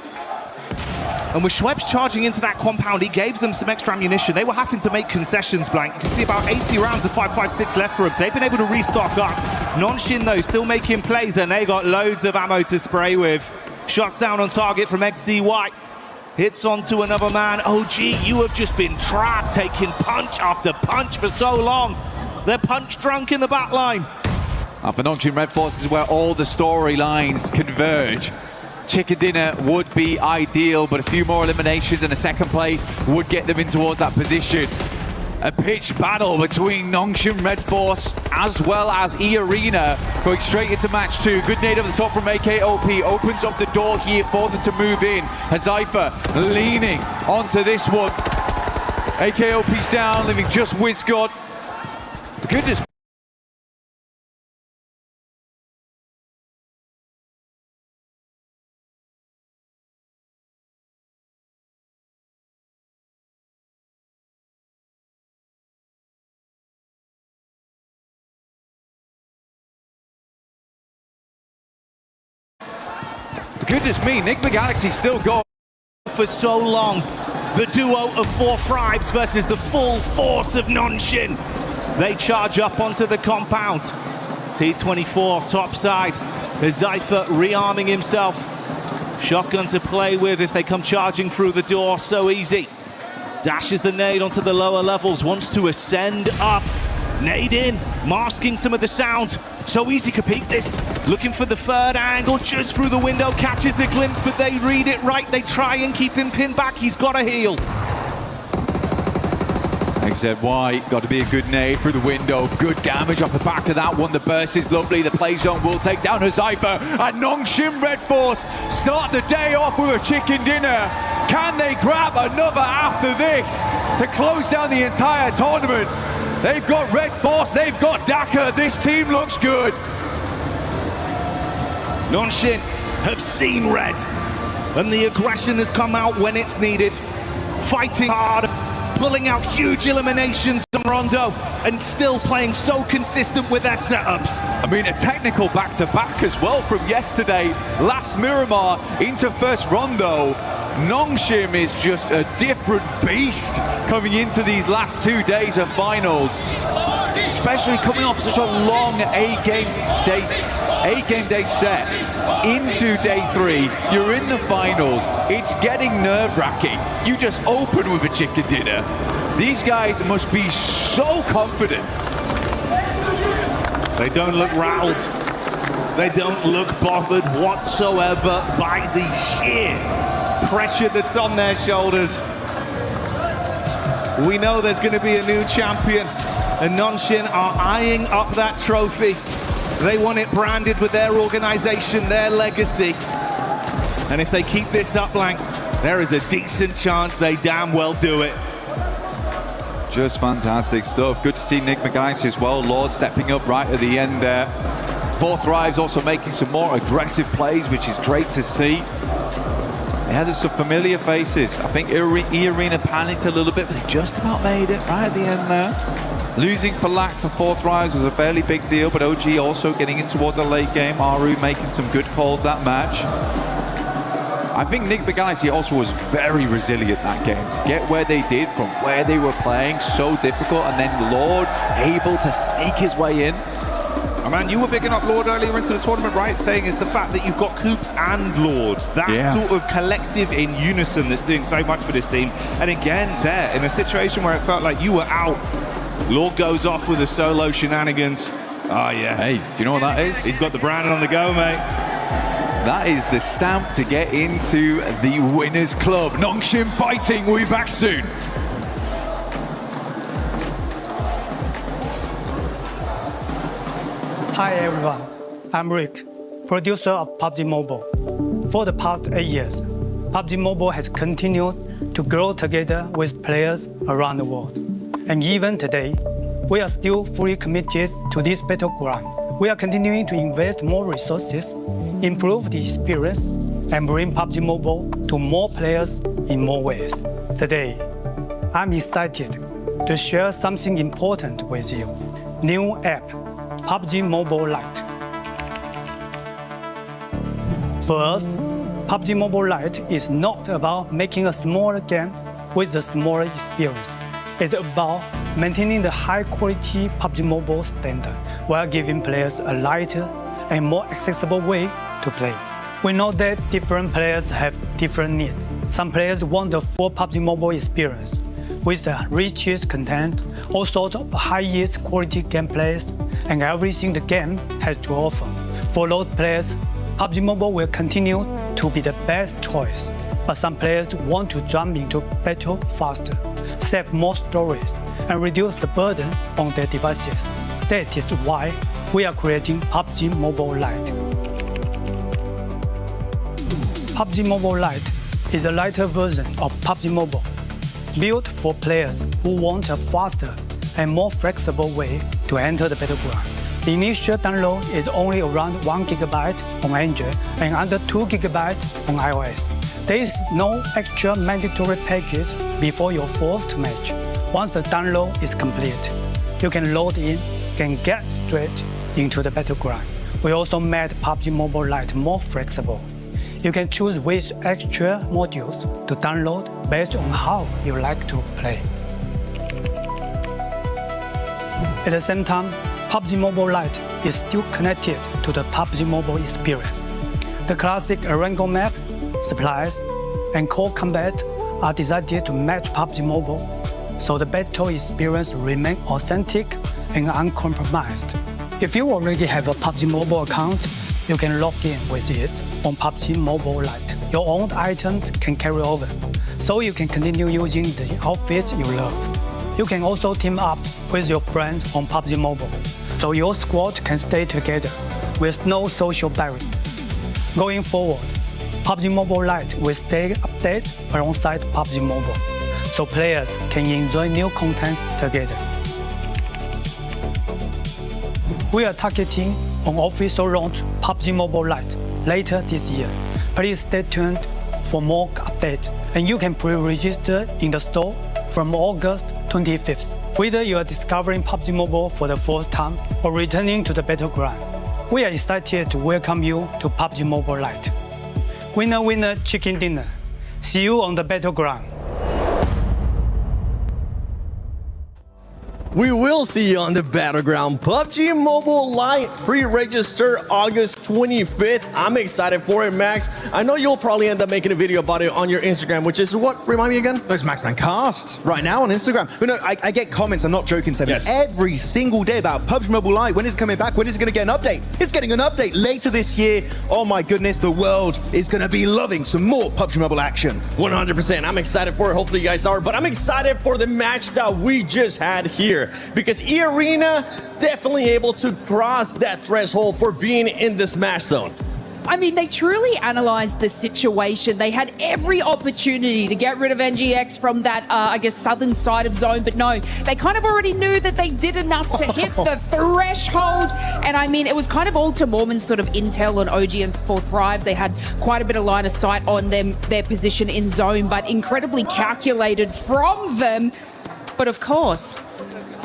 And with Schweppes charging into that compound, he gave them some extra ammunition. They were having to make concessions, Blank. You can see about 80 rounds of 5.56 left for them. So they've been able to restock up. Nonshin, though, still making plays, and they got loads of ammo to spray with. Shots down on target from XCY. Hits onto another man. OG, you have just been trapped, taking punch after punch for so long. They're punch drunk in the back line. And for Nonshin Red Force is where all the storylines converge. Chicken dinner would be ideal, but a few more eliminations and a 2nd place would get them in towards that position. A pitched battle between Nongshim Red Force as well as E-Arena going straight into match 2. Good nade over the top from AKOP, opens up the door here for them to move in. Zypher leaning onto this one. AKOP's down, leaving just WizGod. Goodness. Goodness me, Enigma Galaxy still going for so long. The duo of 4-5s versus the full force of Nonshin. They charge up onto the compound. T24 top side. Zypher rearming himself. Shotgun to play with if they come charging through the door. So easy. Dashes the nade onto the lower levels. Wants to ascend up. Nade in, masking some of the sound. So easy to peek this. Looking for the 3rd angle, just through the window, catches a glimpse, but they read it right. They try and keep him pinned back. He's got to heal. XZY, got to be a good nade through the window. Good damage off the back of that one. The burst is lovely. The play zone will take down Zypher. And Nongshim Red Force start the day off with a chicken dinner. Can they grab another after this to close down the entire tournament? They've got Red Force, they've got Daka. This team looks good. Nonshin have seen red, and the aggression has come out when it's needed. Fighting hard, pulling out huge eliminations from Rondo, and still playing so consistent with their setups. I mean, a technical back-to-back as well from yesterday. Last Miramar into first Rondo. Nongshim is just a different beast coming into these last 2 days of finals. Especially coming off such a long 8-game days. 8-game day set into day 3. You're in the finals. It's getting nerve-wracking. You just open with a chicken dinner. These guys must be so confident. They don't look rattled. They don't look bothered whatsoever by the sheer pressure that's on their shoulders. We know there's going to be a new champion, and Nongshim are eyeing up that trophy. They want it branded with their organization, their legacy. And if they keep this up, Lang, there is a decent chance they damn well do it. Just fantastic stuff. Good to see Nick McGuinness as well. Lord stepping up right at the end there. 4Thrives also making some more aggressive plays, which is great to see. They had some familiar faces. I think E-Arena panicked a little bit, but they just about made it right at the end there. Losing for Lack for 4Thrives was a fairly big deal, but OG also getting in towards a late game. Aru making some good calls that match. I think Nick McGuinness also was very resilient that game to get where they did from where they were playing, so difficult, and then Lord able to sneak his way in. Oh man, you were bigging up Lord earlier into the tournament, right? Saying it's the fact that you've got Coops and Lord. That sort of collective in unison that's doing so much for this team. And again, there, in a situation where it felt like you were out, Lord goes off with the solo shenanigans. Oh yeah. Hey, do you know what that is? He's got the Brandon on the go, mate. That is the stamp to get into the Winners Club. Nongshim fighting, we'll be back soon. Hi everyone, I'm Rick, producer of PUBG Mobile. For the past 8 years, PUBG Mobile has continued to grow together with players around the world. And even today, we are still fully committed to this battleground. We are continuing to invest more resources, improve the experience, and bring PUBG Mobile to more players in more ways. Today, I'm excited to share something important with you. New app, PUBG Mobile Lite. For us, PUBG Mobile Lite is not about making a smaller game with a smaller experience. It's about maintaining the high-quality PUBG Mobile standard while giving players a lighter and more accessible way to play. We know that different players have different needs. Some players want the full PUBG Mobile experience with the richest content, all sorts of highest quality gameplays, and everything the game has to offer. For those players, PUBG Mobile will continue to be the best choice. But some players want to jump into battle faster, save more stories, and reduce the burden on their devices. That is why we are creating PUBG Mobile Lite. PUBG Mobile Lite is a lighter version of PUBG Mobile, built for players who want a faster and more flexible way to enter the battleground. The initial download is only around 1 GB on Android and under 2 GB on iOS. There is no extra mandatory package before your first match. Once the download is complete, you can load in and get straight into the battleground. We also made PUBG Mobile Lite more flexible. You can choose which extra modules to download based on how you like to play. At the same time, PUBG Mobile Lite is still connected to the PUBG Mobile experience. The classic Arango map, supplies, and core combat are designed to match PUBG Mobile, so the battle experience remains authentic and uncompromised. If you already have a PUBG Mobile account, you can log in with it on PUBG Mobile Lite. Your own items can carry over, so you can continue using the outfits you love. You can also team up with your friends on PUBG Mobile, so your squad can stay together with no social barrier. Going forward, PUBG Mobile Lite will stay updated alongside PUBG Mobile, so players can enjoy new content together. We are targeting an official launch PUBG Mobile Lite later this year. Please stay tuned for more updates, and you can pre-register in the store from August 25th. Whether you are discovering PUBG Mobile for the first time or returning to the battleground, we are excited to welcome you to PUBG Mobile Lite. Winner, winner, chicken dinner. See you on the battleground. We will see you on the battleground. PUBG Mobile Lite, pre-register August 25th. I'm excited for it, Max. I know you'll probably end up making a video about it on your Instagram, which is what? Remind me again? It's Maxman Cast right now on Instagram. But no, I get comments, I'm not joking, Seven, every single day about PUBG Mobile Lite. When is it coming back? When is it going to get an update? It's getting an update later this year. Oh my goodness, the world is going to be loving some more PUBG Mobile action. 100%. I'm excited for it. Hopefully you guys are. But I'm excited for the match that we just had here. Because E-Arena definitely able to cross that threshold for being in the Smash Zone. I mean, they truly analyzed the situation. They had every opportunity to get rid of NGX from that, I guess, southern side of zone. But no, they kind of already knew that they did enough to hit the threshold. And I mean, it was kind of all to Mormon's sort of intel on OG and 4 Thrives. They had quite a bit of line of sight on them, their position in zone, but incredibly calculated from them. But of course,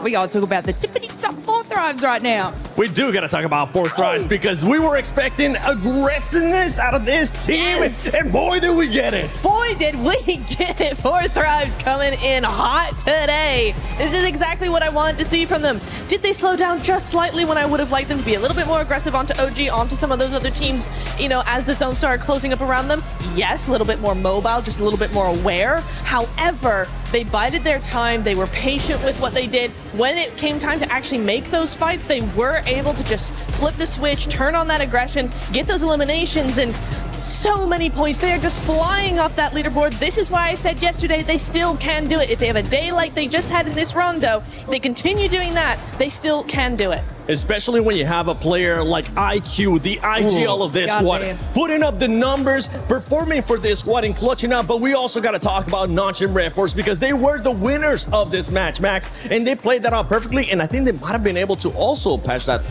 we gotta talk about the tippity top 4 Thrives right now. We do gotta talk about 4 Thrives because we were expecting aggressiveness out of this team, and boy did we get it. Boy did we get it. 4 Thrives coming in hot today. This is exactly what I wanted to see from them. Did they slow down just slightly when I would have liked them to be a little bit more aggressive onto OG, onto some of those other teams, you know, as the zone started closing up around them? Yes, a little bit more mobile, just a little bit more aware. However, they bided their time. They were patient with what they did. When it came time to actually make those fights, they were able to just flip the switch, turn on that aggression, get those eliminations, and so many points. They are just flying up that leaderboard. This is why I said yesterday they still can do it. If they have a day like they just had in this rondo, if they continue doing that, they still can do it. Especially when you have a player like IQ, the IGL of this squad, putting up the numbers, performing for this squad and clutching up. But we also got to talk about Notch and Red Force because they were the winners of this match, Max, and they played that out perfectly. And I think they might have been able to also pass that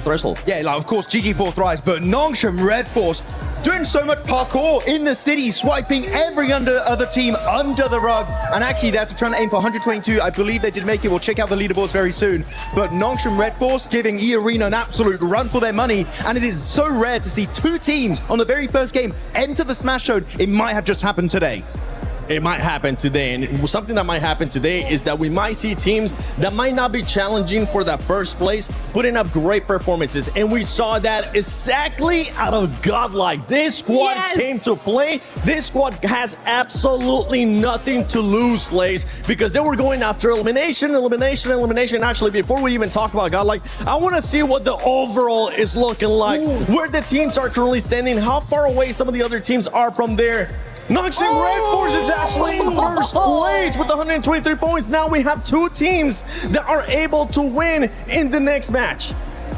threshold. Yeah, like of course GG4 Thrives, but Notch and Red Force doing so much parkour in the city, swiping every other team under the rug. And actually, they're trying to aim for 122. I believe they did make it. We'll check out the leaderboards very soon. But Notch and Red Force giving E-Arena an absolute run for their money. And it is so rare to see 2 teams on the very first game enter the Smash Zone. It might have just happened today. It might happen today, and something that might happen today is that we might see teams that might not be challenging for that first place putting up great performances, and we saw that exactly out of Godlike. This squad came to play. This squad has absolutely nothing to lose, Slays, because they were going after elimination. Actually, before we even talk about Godlike, I want to see what the overall is looking like, where the teams are currently standing, how far away some of the other teams are from there. Notch and Red Force is actually in first place with 123 points. Now we have 2 teams that are able to win in the next match.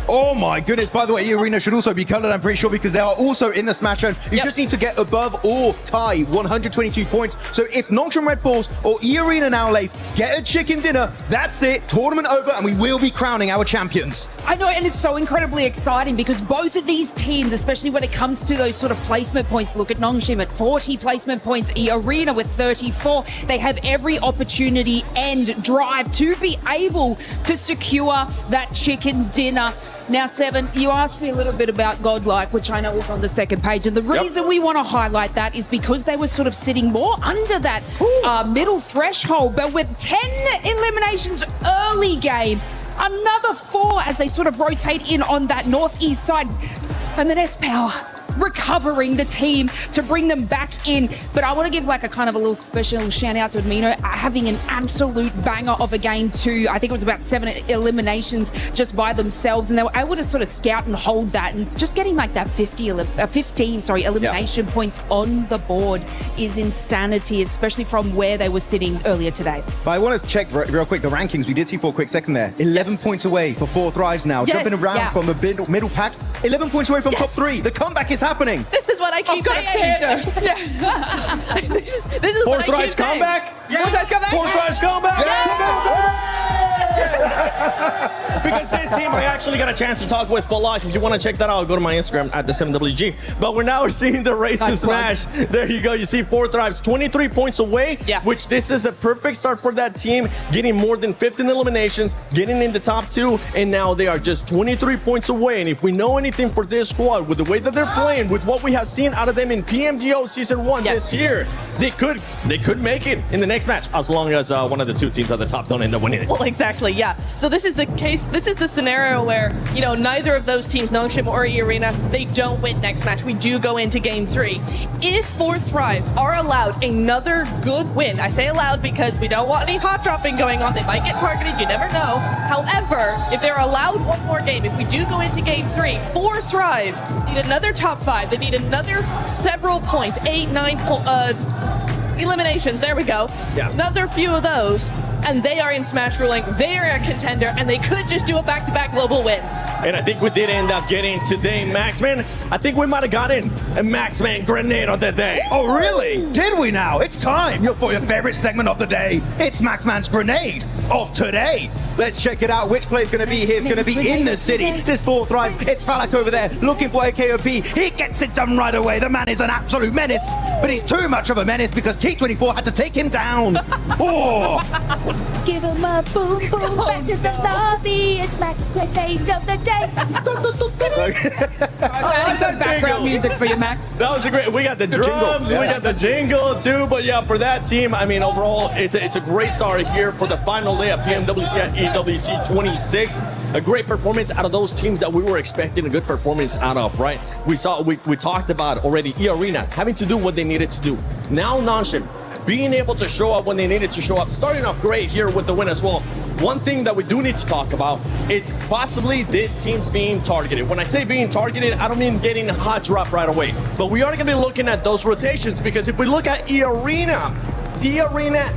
Oh my goodness. By the way, E-Arena should also be colored, I'm pretty sure, because they are also in the Smash Zone. You just need to get above or tie 122 points. So if Notch and Red Force or E-Arena now, Lace, get a chicken dinner, that's it. Tournament over, and we will be crowning our champions. I know, and it's so incredibly exciting because both of these teams, especially when it comes to those sort of placement points, look at Nongshim at 40 placement points, E-Arena with 34. They have every opportunity and drive to be able to secure that chicken dinner. Now, Seven, you asked me a little bit about Godlike, which I know was on the second page. And the reason we want to highlight that is because they were sort of sitting more under that middle threshold. But with 10 eliminations early game, another 4 as they sort of rotate in on that northeast side. And then S-Power recovering the team to bring them back in. But I want to give like a kind of a little special shout out to Admino having an absolute banger of a game too. I think it was about 7 eliminations just by themselves, and they were able to sort of scout and hold that, and just getting like that 15 elimination points on the board is insanity, especially from where they were sitting earlier today. But I want to check real quick the rankings. We did see for a quick second there. 11 points away for 4 Thrives now. Jumping around from the middle pack. 11 points away from top 3. The comeback is happening. This is what I keep saying. This is 4 Thrives comeback? 4 Thrives comeback? 4 Thrives comeback? Because this team, I actually got a chance to talk with for life. If you want to check that out, go to my Instagram at the 7WG. But we're now seeing the race to Smash. There you go. You see 4 Thrives, 23 points away, which this is a perfect start for that team, getting more than 15 eliminations, getting in the top 2, and now they are just 23 points away. And if we know anything for this squad, with the way that they're playing, with what we have seen out of them in PMGO Season 1 this year, they could make it in the next match, as long as one of the 2 teams at the top don't end up winning it. Well, exactly, yeah. So this is the case, this is the scenario where, you know, neither of those teams, Nongshim or E-Arena, they don't win next match. We do go into Game 3. If 4 Thrives are allowed another good win, I say allowed because we don't want any hot dropping going on. They might get targeted, you never know. However, if they're allowed one more game, if we do go into Game 3, 4 Thrives need another top 5. They need another several points, 8, 9 eliminations. There we go. Yeah. Another few of those, and they are in Smash ruling. They are a contender, and they could just do a back-to-back global win. And I think we did end up getting today, Maxman. I think we might have gotten a Maxman grenade on that day. Oh, really? Did we now? It's time for your favorite segment of the day. It's Maxman's grenade of today. Let's check it out. Which player's going to be here? It's going to be in the city. This 4 Thrives. It's Falak over there looking for a KOP. He gets it done right away. The man is an absolute menace, but he's too much of a menace because T24 had to take him down. Oh! Give him a boom boom back to the lobby. It's Max grenade of the day. That's some background music for you, Max. That was a great. We got the drums, we got the jingle too. But yeah, for that team, I mean, overall, it's a great start here for the final day of PMWC at EWC 26. A great performance out of those teams that we were expecting a good performance out of, right? We talked about already E-Arena having to do what they needed to do. Now Nongshim being able to show up when they needed to show up, starting off great here with the win as well. One thing that we do need to talk about is possibly this team's being targeted. When I say being targeted, I don't mean getting a hot drop right away, but we are going to be looking at those rotations, because if we look at E-Arena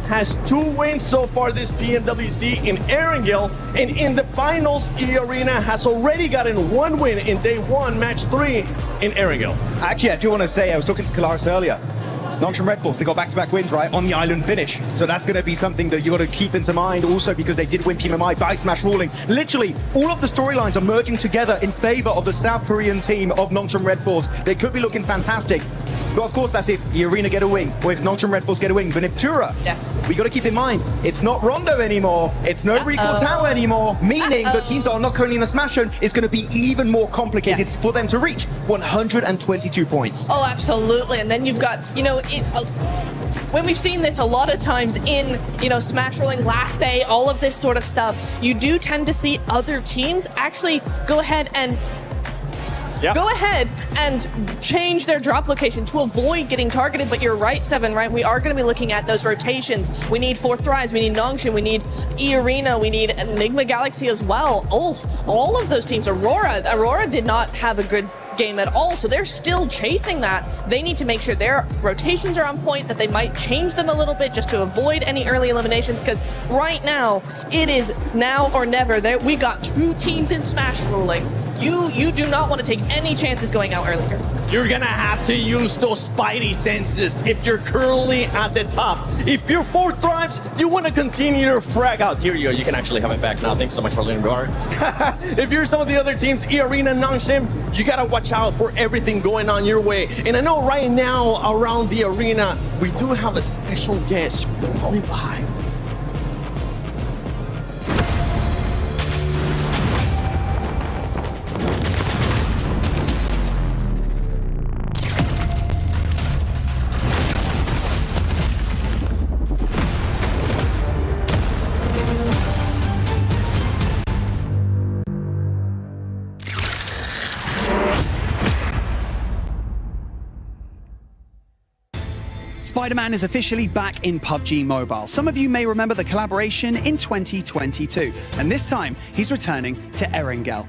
has 2 wins so far this PMWC in Erangel, and in the finals, E-Arena has already gotten 1 win in day 1, match 3 in Erangel. Actually, I do want to say, I was talking to Kalaris earlier. Nongshim Red Force, they got back-to-back wins, right, on the island finish. So that's going to be something that you got to keep into mind also, because they did win PMMI by Smash ruling. Literally, all of the storylines are merging together in favor of the South Korean team of Nongshim Red Force. They could be looking fantastic. But of course, that's if E-Arena get a win, or if Nongshim Red Force get a win. But Niptura, we got to keep in mind, it's not Rondo anymore. It's no Recall Tower anymore, meaning that teams that are not currently in the Smash Zone is going to be even more complicated for them to reach 122 points. Oh, absolutely. And then you've got, you know, when we've seen this a lot of times in, you know, Smash Rolling last day, all of this sort of stuff, you do tend to see other teams actually go ahead and change their drop location to avoid getting targeted. But you're right, Seven, right? We are going to be looking at those rotations. We need 4 Thrives, we need Nongshim, we need E-Arena, we need Enigma Galaxy as well. All of those teams. Aurora did not have a good game at all, so they're still chasing that. They need to make sure their rotations are on point, that they might change them a little bit just to avoid any early eliminations, because right now, it is now or never. We got 2 teams in Smash ruling. You do not want to take any chances going out earlier. You're gonna have to use those spidey senses if you're currently at the top. If you're 4 Thrives, you want to continue your frag out. Here you go. You can actually have it back now. Thanks so much for letting me guard. If you're some of the other teams, E-Arena, Nongshim, you gotta watch out for everything going on your way. And I know right now around the arena, we do have a special guest crawling by. Spider-Man is officially back in PUBG Mobile. Some of you may remember the collaboration in 2022, and this time he's returning to Erangel.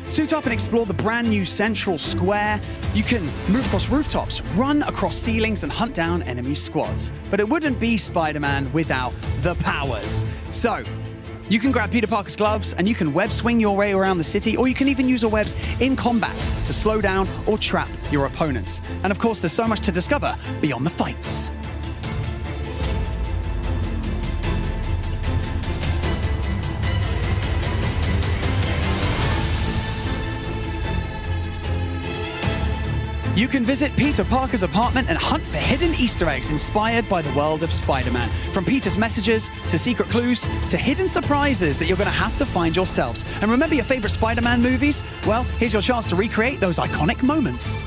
Suit up and explore the brand new central square. You can move across rooftops, run across ceilings, and hunt down enemy squads. But it wouldn't be Spider-Man without the powers. So, you can grab Peter Parker's gloves and you can web swing your way around the city, or you can even use your webs in combat to slow down or trap your opponents. And of course, there's so much to discover beyond the fights. You can visit Peter Parker's apartment and hunt for hidden Easter eggs inspired by the world of Spider-Man. From Peter's messages, to secret clues, to hidden surprises that you're going to have to find yourselves. And remember your favorite Spider-Man movies? Well, here's your chance to recreate those iconic moments.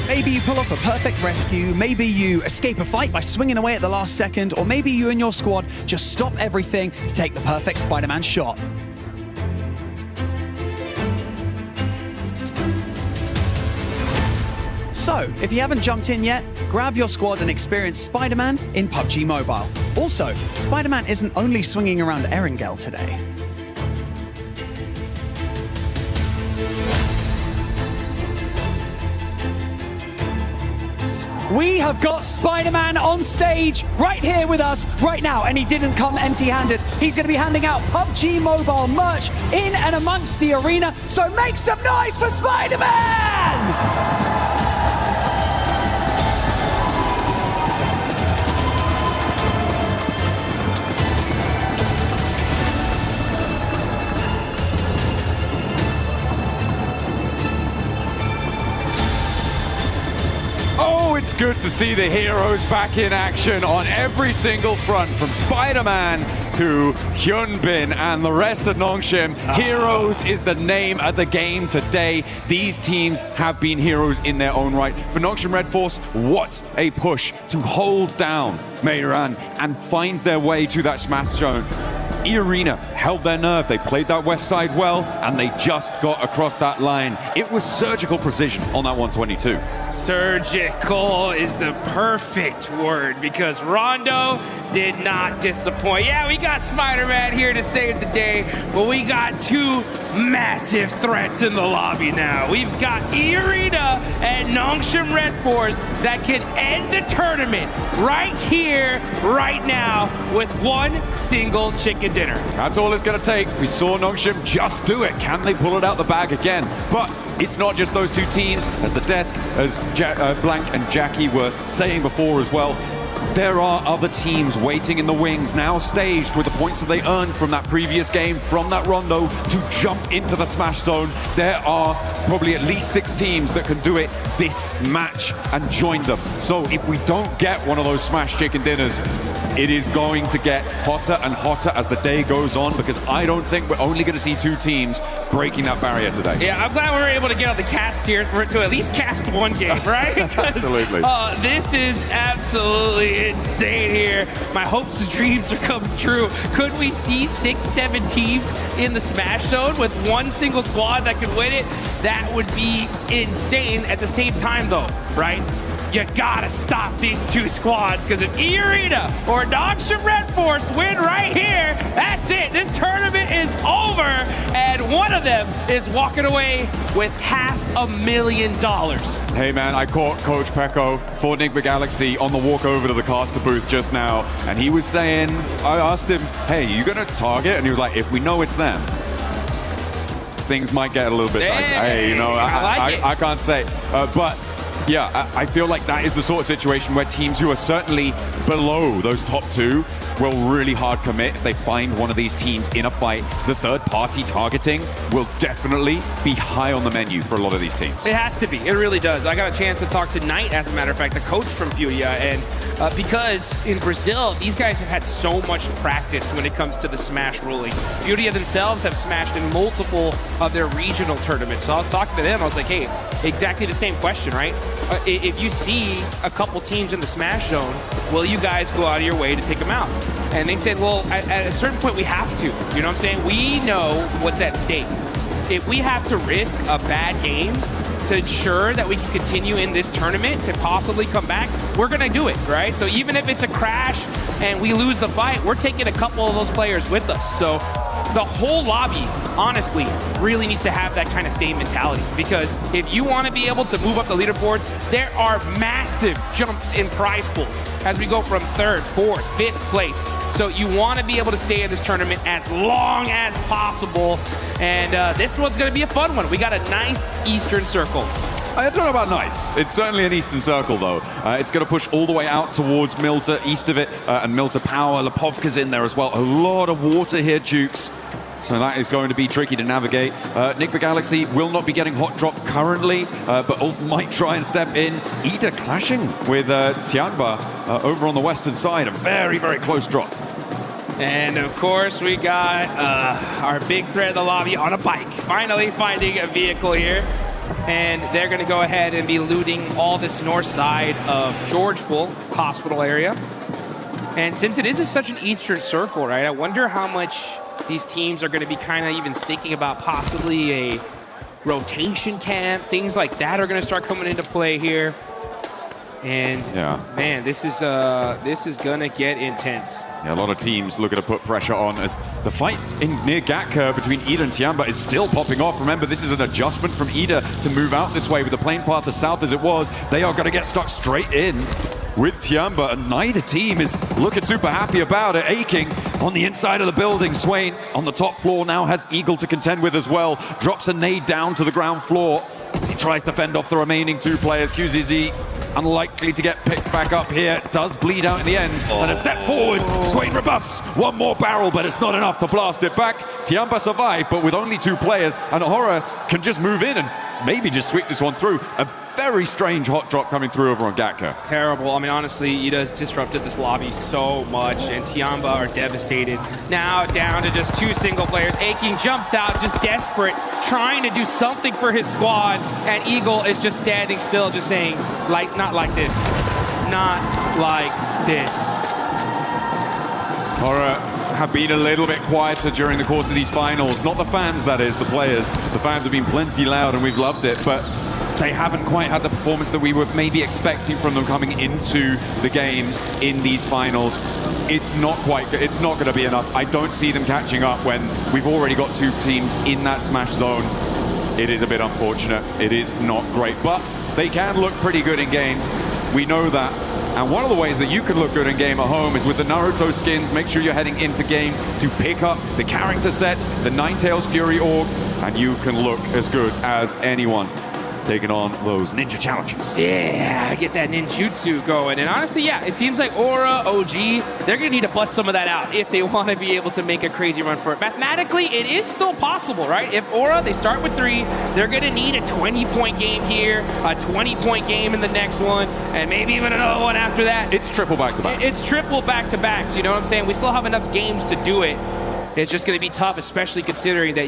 Maybe you pull off a perfect rescue, maybe you escape a fight by swinging away at the last second, or maybe you and your squad just stop everything to take the perfect Spider-Man shot. So, if you haven't jumped in yet, grab your squad and experience Spider-Man in PUBG Mobile. Also, Spider-Man isn't only swinging around Erangel today. We have got Spider-Man on stage right here with us right now, and he didn't come empty-handed. He's going to be handing out PUBG Mobile merch in and amongst the arena, so make some noise for Spider-Man! It's good to see the heroes back in action on every single front, from Spider-Man to Hyunbin and the rest of Nongshim. Heroes is the name of the game today. These teams have been heroes in their own right. For Nongshim Red Force, what a push to hold down Meiran and find their way to that smash zone. E-Arena held their nerve. They played that west side well, and they just got across that line. It was surgical precision on that 122. Surgical is the perfect word, because Rondo did not disappoint. Yeah, we got Spider-Man here to save the day, but we got two massive threats in the lobby now. We've got E-Arena and Nongshim Red Force that can end the tournament right here, right now, with one single chicken dinner. That's all it's going to take. We saw Nongshim just do it. Can they pull it out the bag again? But it's not just those two teams. As the desk, as Blank and Jackie were saying before as well, there are other teams waiting in the wings, now staged with the points that they earned from that previous game, from that Rondo, to jump into the smash zone. There are probably at least 6 teams that can do it this match and join them. So if we don't get one of those smash chicken dinners, it is going to get hotter and hotter as the day goes on, because I don't think we're only going to see 2 teams breaking that barrier today. Yeah, I'm glad we were able to get on the cast here for it to at least cast one game, right? Absolutely. This is absolutely insane here. My hopes and dreams are coming true. Could we see 6-7 teams in the smash zone with one single squad that could win it? That would be insane. At the same time though, right? You gotta stop these 2 squads, because if E-Arena or Nongshim Red Force win right here, that's it. This tournament is over, and one of them is walking away with $500,000. Hey man, I caught Coach Pecco for Enigma Galaxy on the walk over to the caster booth just now, and he was saying, I asked him, hey, you gonna target? And he was like, if we know it's them, things might get a little bit nice. Hey, you know, I can't say, but yeah, I feel like that is the sort of situation where teams who are certainly below those top 2 will really hard commit if they find one of these teams in a fight. The third-party targeting will definitely be high on the menu for a lot of these teams. It has to be. It really does. I got a chance to talk to Knight, as a matter of fact, the coach from Furia, and because in Brazil, these guys have had so much practice when it comes to the Smash ruling. Furia themselves have smashed in multiple of their regional tournaments. So I was talking to them, I was like, hey, exactly the same question, right? If you see a couple teams in the Smash zone, will you guys go out of your way to take them out? And they said, well, at a certain point we have to. You know what I'm saying? We know what's at stake. If we have to risk a bad game to ensure that we can continue in this tournament to possibly come back, we're gonna do it, right? So even if it's a crash and we lose the fight, we're taking a couple of those players with us. So the whole lobby, honestly, really needs to have that kind of same mentality, because if you want to be able to move up the leaderboards, there are massive jumps in prize pools as we go from 3rd, 4th, 5th place. So you want to be able to stay in this tournament as long as possible, and this one's going to be a fun one. We got a nice Eastern Circle. I don't know about nice. It's certainly an Eastern Circle, though. It's going to push all the way out towards Milta, east of it, and Milta Power. Lepovka's in there as well. A lot of water here, Jukes. So that is going to be tricky to navigate. Nick Galaxy will not be getting hot drop currently, but Ulf might try and step in. Ida clashing with Tianba over on the western side. A very, very close drop. And of course, we got our big threat of the lobby on a bike. Finally finding a vehicle here. And they're going to go ahead and be looting all this north side of Georgeville Hospital area. And since it is such an eastern circle, right, I wonder how much these teams are going to be kind of even thinking about possibly a rotation camp. Things like that are going to start coming into play here. And man, this is gonna get intense. Yeah, a lot of teams looking to put pressure on as the fight near Gatka between Ida and Tianba is still popping off. Remember, this is an adjustment from Ida to move out this way with the plane path as south as it was. They are going to get stuck straight in with Tianba, and neither team is looking super happy about it. Aching on the inside of the building. Swain on the top floor now has Eagle to contend with as well. Drops a nade down to the ground floor. He tries to fend off the remaining two players. QZZ unlikely to get picked back up here. Does bleed out in the end. And a step forwards. Swain rebuffs. One more barrel, but it's not enough to blast it back. Tianba survived, but with only two players. And Horror can just move in and maybe just sweep this one through. A very strange hot drop coming through over on Gatka. Terrible. I mean, honestly, Ida's disrupted this lobby so much, and Tianba are devastated. Now down to just two single players. Aching jumps out, just desperate, trying to do something for his squad, and Eagle is just standing still, just saying, like, not like this. Not like this. Horror have been a little bit quieter during the course of these finals. Not the fans, that is, the players. The fans have been plenty loud, and we've loved it, but they haven't quite had the performance that we were maybe expecting from them coming into the games in these finals. It's not quite good. It's not going to be enough. I don't see them catching up when we've already got two teams in that smash zone. It is a bit unfortunate. It is not great, but they can look pretty good in game. We know that. And one of the ways that you can look good in game at home is with the Naruto skins. Make sure you're heading into game to pick up the character sets, the Ninetales Fury Org, and you can look as good as anyone taking on those ninja challenges. Yeah, get that ninjutsu going. And honestly, yeah, it seems like Aura, OG, they're going to need to bust some of that out if they want to be able to make a crazy run for it. Mathematically, it is still possible, right? If Aura, they start with 3, they're going to need a 20-point game here, a 20-point game in the next one, and maybe even another one after that. It's triple back-to-back. It's triple back-to-backs, you know what I'm saying? We still have enough games to do it. It's just going to be tough, especially considering that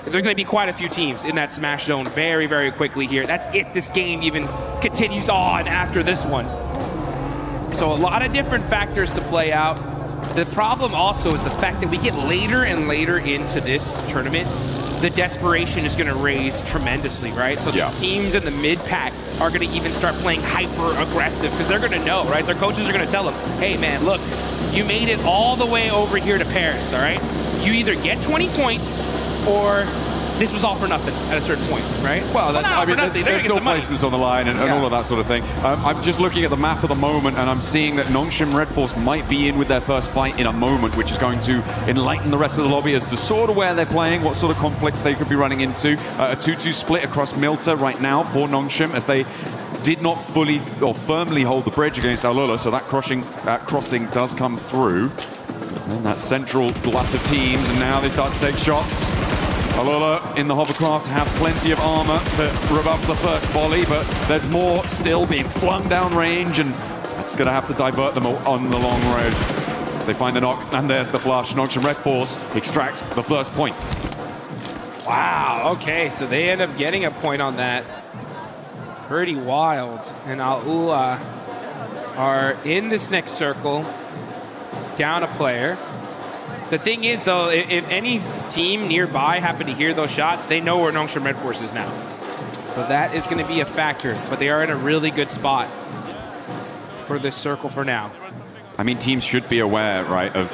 there's going to be quite a few teams in that smash zone very, very quickly here. That's if this game even continues on after this one. So a lot of different factors to play out. The problem also is the fact that we get later and later into this tournament, the desperation is going to raise tremendously, right? So these teams in the mid-pack are going to even start playing hyper-aggressive because they're going to know, right? Their coaches are going to tell them, hey, man, look, you made it all the way over here to Paris, all right? You either get 20 points or this was all for nothing at a certain point, right? Well, there's still placements on the line and all of that sort of thing. I'm just looking at the map at the moment, and I'm seeing that Nongshim Red Force might be in with their first fight in a moment, which is going to enlighten the rest of the lobby as to sort of where they're playing, what sort of conflicts they could be running into. A 2-2 split across Milta right now for Nongshim, as they did not fully or firmly hold the bridge against Alula, so that crossing does come through. And that central glut of teams, and now they start to take shots. Alula in the hovercraft have plenty of armor to rebuff the first volley, but there's more still being flung down range, and that's going to have to divert them on the long road. They find the knock, and there's the flush. Nongshim Red Force extract the first point. Wow, okay, so they end up getting a point on that. Pretty wild. And Alula are in this next circle, down a player. The thing is, though, if any team nearby happen to hear those shots, they know where Nongshim Red Force is now. So that is going to be a factor, but they are in a really good spot for this circle for now. I mean, teams should be aware, right, of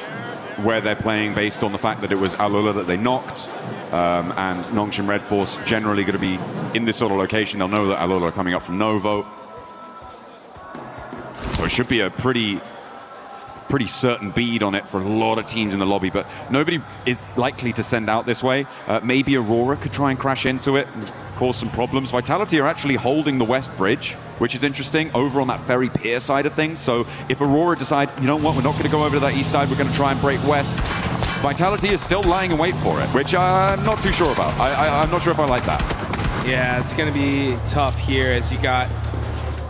where they're playing based on the fact that it was Alula that they knocked, and Nongshim Red Force generally going to be in this sort of location. They'll know that Alula are coming up from Novo. So it should be a pretty certain bead on it for a lot of teams in the lobby, but nobody is likely to send out this way. Maybe Aurora could try and crash into it and cause some problems. Vitality are actually holding the west bridge, which is interesting, over on that ferry pier side of things. So if Aurora decide, you know what, we're not going to go over to that east side, we're going to try and break west, Vitality is still lying in wait for it, which I'm not too sure about. I'm not sure if I like that. Yeah, it's going to be tough here as you got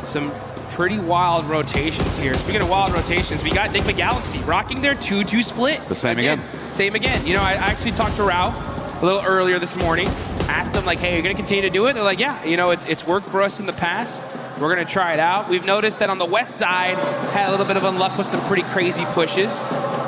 some pretty wild rotations here. Speaking of wild rotations, we got Enigma Galaxy rocking their 2-2 split. The same again. Same again. You know, I actually talked to Ralph a little earlier this morning. Asked them, like, hey, you're going to continue to do it? They're like, yeah, you know, it's worked for us in the past. We're going to try it out. We've noticed that on the west side, had a little bit of unluck with some pretty crazy pushes,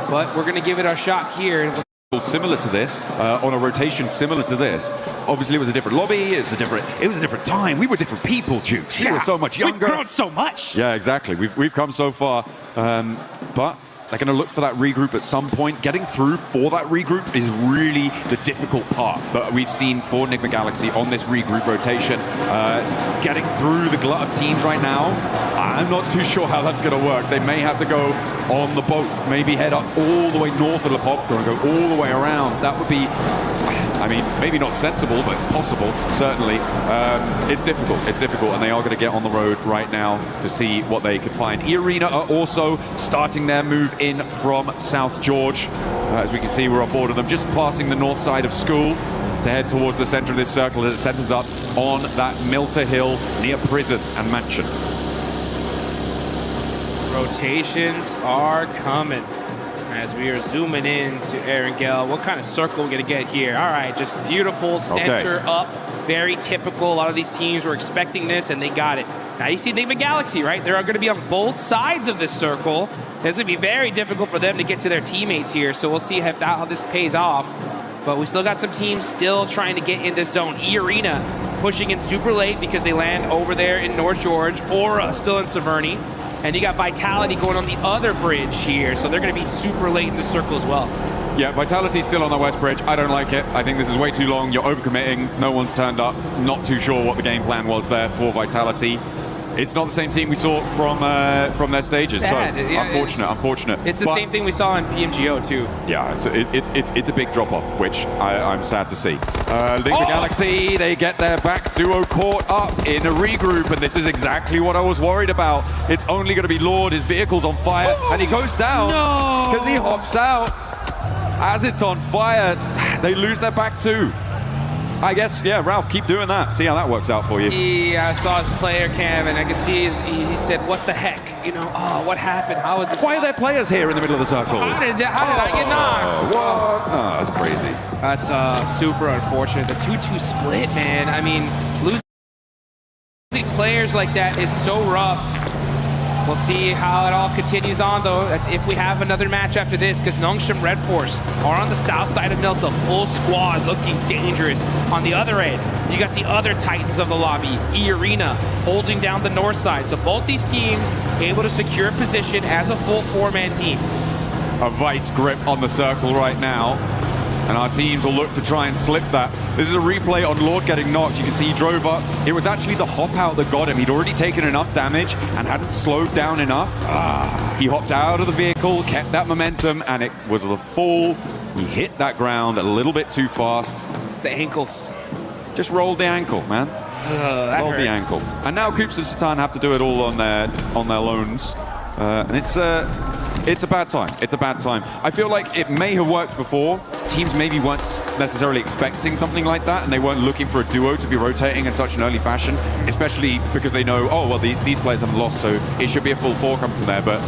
but we're going to give it our shot here. Similar to this, on a rotation similar to this. Obviously, it was a different lobby. It was a different time. We were different people, Jukes. We were so much younger. We've grown so much. Yeah, exactly. We've come so far, but they're going to look for that regroup at some point. Getting through for that regroup is really the difficult part that we've seen for Enigma Galaxy on this regroup rotation. Getting through the glut of teams right now, I'm not too sure how that's going to work. They may have to go on the boat, maybe head up all the way north of Lipovka and go all the way around. That would be, I mean, maybe not sensible, but possible, certainly. It's difficult, and they are going to get on the road right now to see what they can find. E-Arena are also starting their move in from South George. As we can see, we're on board of them, just passing the north side of school to head towards the center of this circle as it centers up on that Milter Hill near prison and mansion. Rotations are coming as we are zooming in to Erangel. What kind of circle are we going to get here? All right, just beautiful center up. Very typical. A lot of these teams were expecting this, and they got it. Now you see Enigma Galaxy, right? They're going to be on both sides of this circle. It's going to be very difficult for them to get to their teammates here, so we'll see how this pays off. But we still got some teams still trying to get in this zone. E-Arena pushing in super late because they land over there in North George. Aura still in Severny. And you got Vitality going on the other bridge here, so they're going to be super late in the circle as well. Yeah, Vitality's still on the west bridge. I don't like it. I think this is way too long. You're overcommitting. No one's turned up. Not too sure what the game plan was there for Vitality. It's not the same team we saw from their stages. Sad. So Yeah, unfortunate. It's the same thing we saw in PMGO too. Yeah, it's a big drop off, which I'm sad to see. Enigma Galaxy, they get their back duo caught up in a regroup, and this is exactly what I was worried about. It's only going to be Lord. His vehicle's on fire, and he goes down because he hops out. As it's on fire, they lose their back too. I guess, yeah, Ralph, keep doing that. See how that works out for you. Yeah, I saw his player cam, and I could see he said, what the heck? You know, oh, what happened? How is this? Why are there players here in the middle of the circle? How did I get knocked? What? No, that's crazy. That's super unfortunate. The 2-2 split, man. I mean, losing players like that is so rough. We'll see how it all continues on, though. That's if we have another match after this, because Nongshim Red Force are on the south side of Milta, full squad, looking dangerous. On the other end, you got the other Titans of the lobby, E-Arena, holding down the north side. So both these teams able to secure a position as a full four-man team. A vice grip on the circle right now, and our teams will look to try and slip that. This is a replay on Lord getting knocked. You can see he drove up. It was actually the hop out that got him. He'd already taken enough damage and hadn't slowed down enough. He hopped out of the vehicle, kept that momentum, and it was the fall. He hit that ground a little bit too fast. The ankles. Just rolled the ankle, man. Rolled the ankle. And now Coops and Satan have to do it all on their loans. And it's a bad time. It's a bad time. I feel like it may have worked before. Teams maybe weren't necessarily expecting something like that, and they weren't looking for a duo to be rotating in such an early fashion, especially because they know, oh, well, these players haven't lost, so it should be a full four come from there. But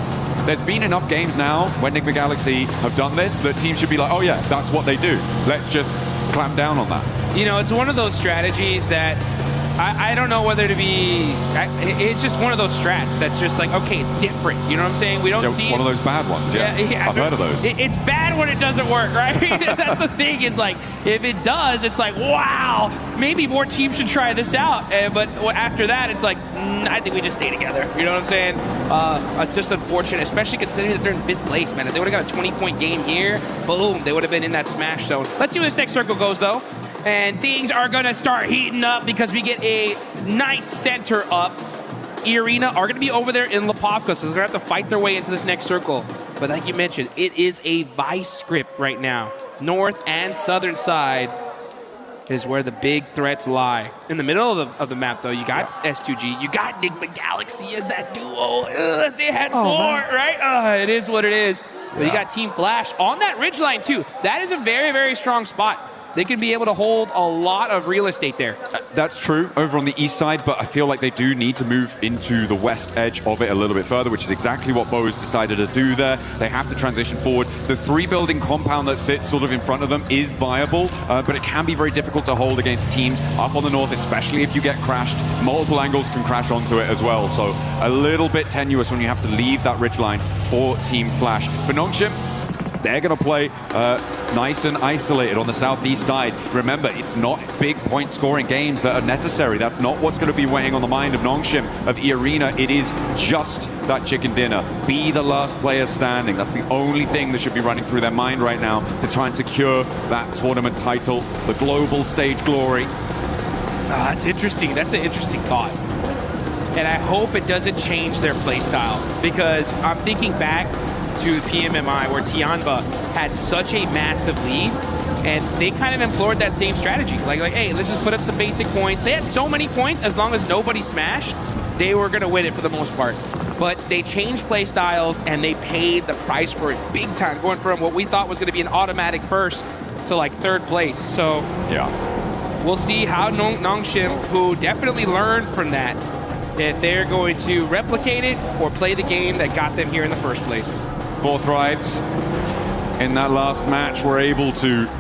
there's been enough games now when Enigma Galaxy have done this that teams should be like, oh, yeah, that's what they do. Let's just clamp down on that. You know, it's one of those strategies that I don't know whether to be. It's just one of those strats that's just like, okay, it's different. You know what I'm saying? We don't see one of those bad ones. Yeah, I've heard of those. It's bad when it doesn't work, right? That's the thing. Is like if it does, it's like, wow, maybe more teams should try this out. But after that, it's like, I think we just stay together. You know what I'm saying? It's just unfortunate, especially considering that they're in 5th place, man. If they would have got a 20-point game here, boom, they would have been in that smash zone. Let's see where this next circle goes, though. And things are going to start heating up because we get a nice center up. E-Arena are going to be over there in Lipovka, so they're going to have to fight their way into this next circle. But like you mentioned, it is a vice script right now. North and southern side. is where the big threats lie. In the middle of the map, though, you got S2G, you got Enigma Galaxy as that duo. They had 4, right? It is what it is. But you got Team Flash on that ridgeline, too. That is a very, very strong spot. They can be able to hold a lot of real estate there. That's true over on the east side, but I feel like they do need to move into the west edge of it a little bit further, which is exactly what Bo has decided to do there. They have to transition forward. The 3-building compound that sits sort of in front of them is viable, but it can be very difficult to hold against teams up on the north, especially if you get crashed. Multiple angles can crash onto it as well, so a little bit tenuous when you have to leave that ridgeline for Team Flash. For Nongshim, they're going to play nice and isolated on the southeast side. Remember, it's not big point-scoring games that are necessary. That's not what's going to be weighing on the mind of Nongshim, of E-Arena. It is just that chicken dinner. Be the last player standing. That's the only thing that should be running through their mind right now to try and secure that tournament title, the global stage glory. That's interesting. That's an interesting thought. And I hope it doesn't change their play style, because I'm thinking back to PMMI where Tianba had such a massive lead, and they kind of implored that same strategy. Like, hey, let's just put up some basic points. They had so many points, as long as nobody smashed, they were going to win it for the most part. But they changed play styles, and they paid the price for it big time, going from what we thought was going to be an automatic first to like 3rd place. So yeah, we'll see how Nongshim, who definitely learned from that, if they're going to replicate it or play the game that got them here in the first place. 4 Thrives in that last match were able to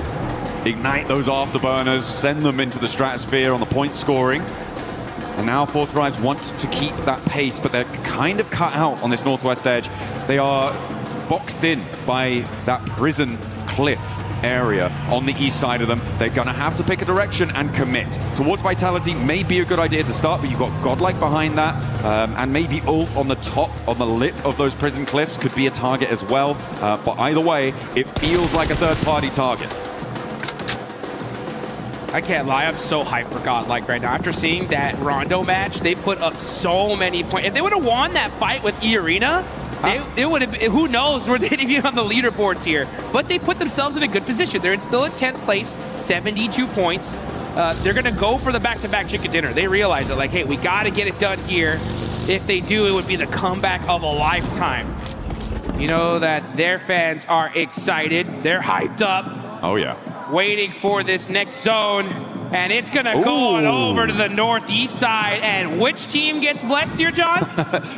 ignite those afterburners, send them into the stratosphere on the point scoring. And now 4 Thrives want to keep that pace, but they're kind of cut out on this northwest edge. They are boxed in by that prison cliff area on the east side of them. They're going to have to pick a direction and commit. Towards Vitality may be a good idea to start, but you've got Godlike behind that, and maybe Ulf on the top, on the lip of those prison cliffs could be a target as well. But either way, it feels like a third-party target. I can't lie, I'm so hyped for Godlike right now. After seeing that Rondo match, they put up so many points. If they would have won that fight with E-Arena, they would have, who knows where they'd be on the leaderboards here. But they put themselves in a good position. They're still in 10th place, 72 points. They're going to go for the back-to-back chicken dinner. They realize that, like, hey, we got to get it done here. If they do, it would be the comeback of a lifetime. You know that their fans are excited. They're hyped up. Oh, yeah. Waiting for this next zone. And it's going to go on over to the northeast side. And which team gets blessed here, John?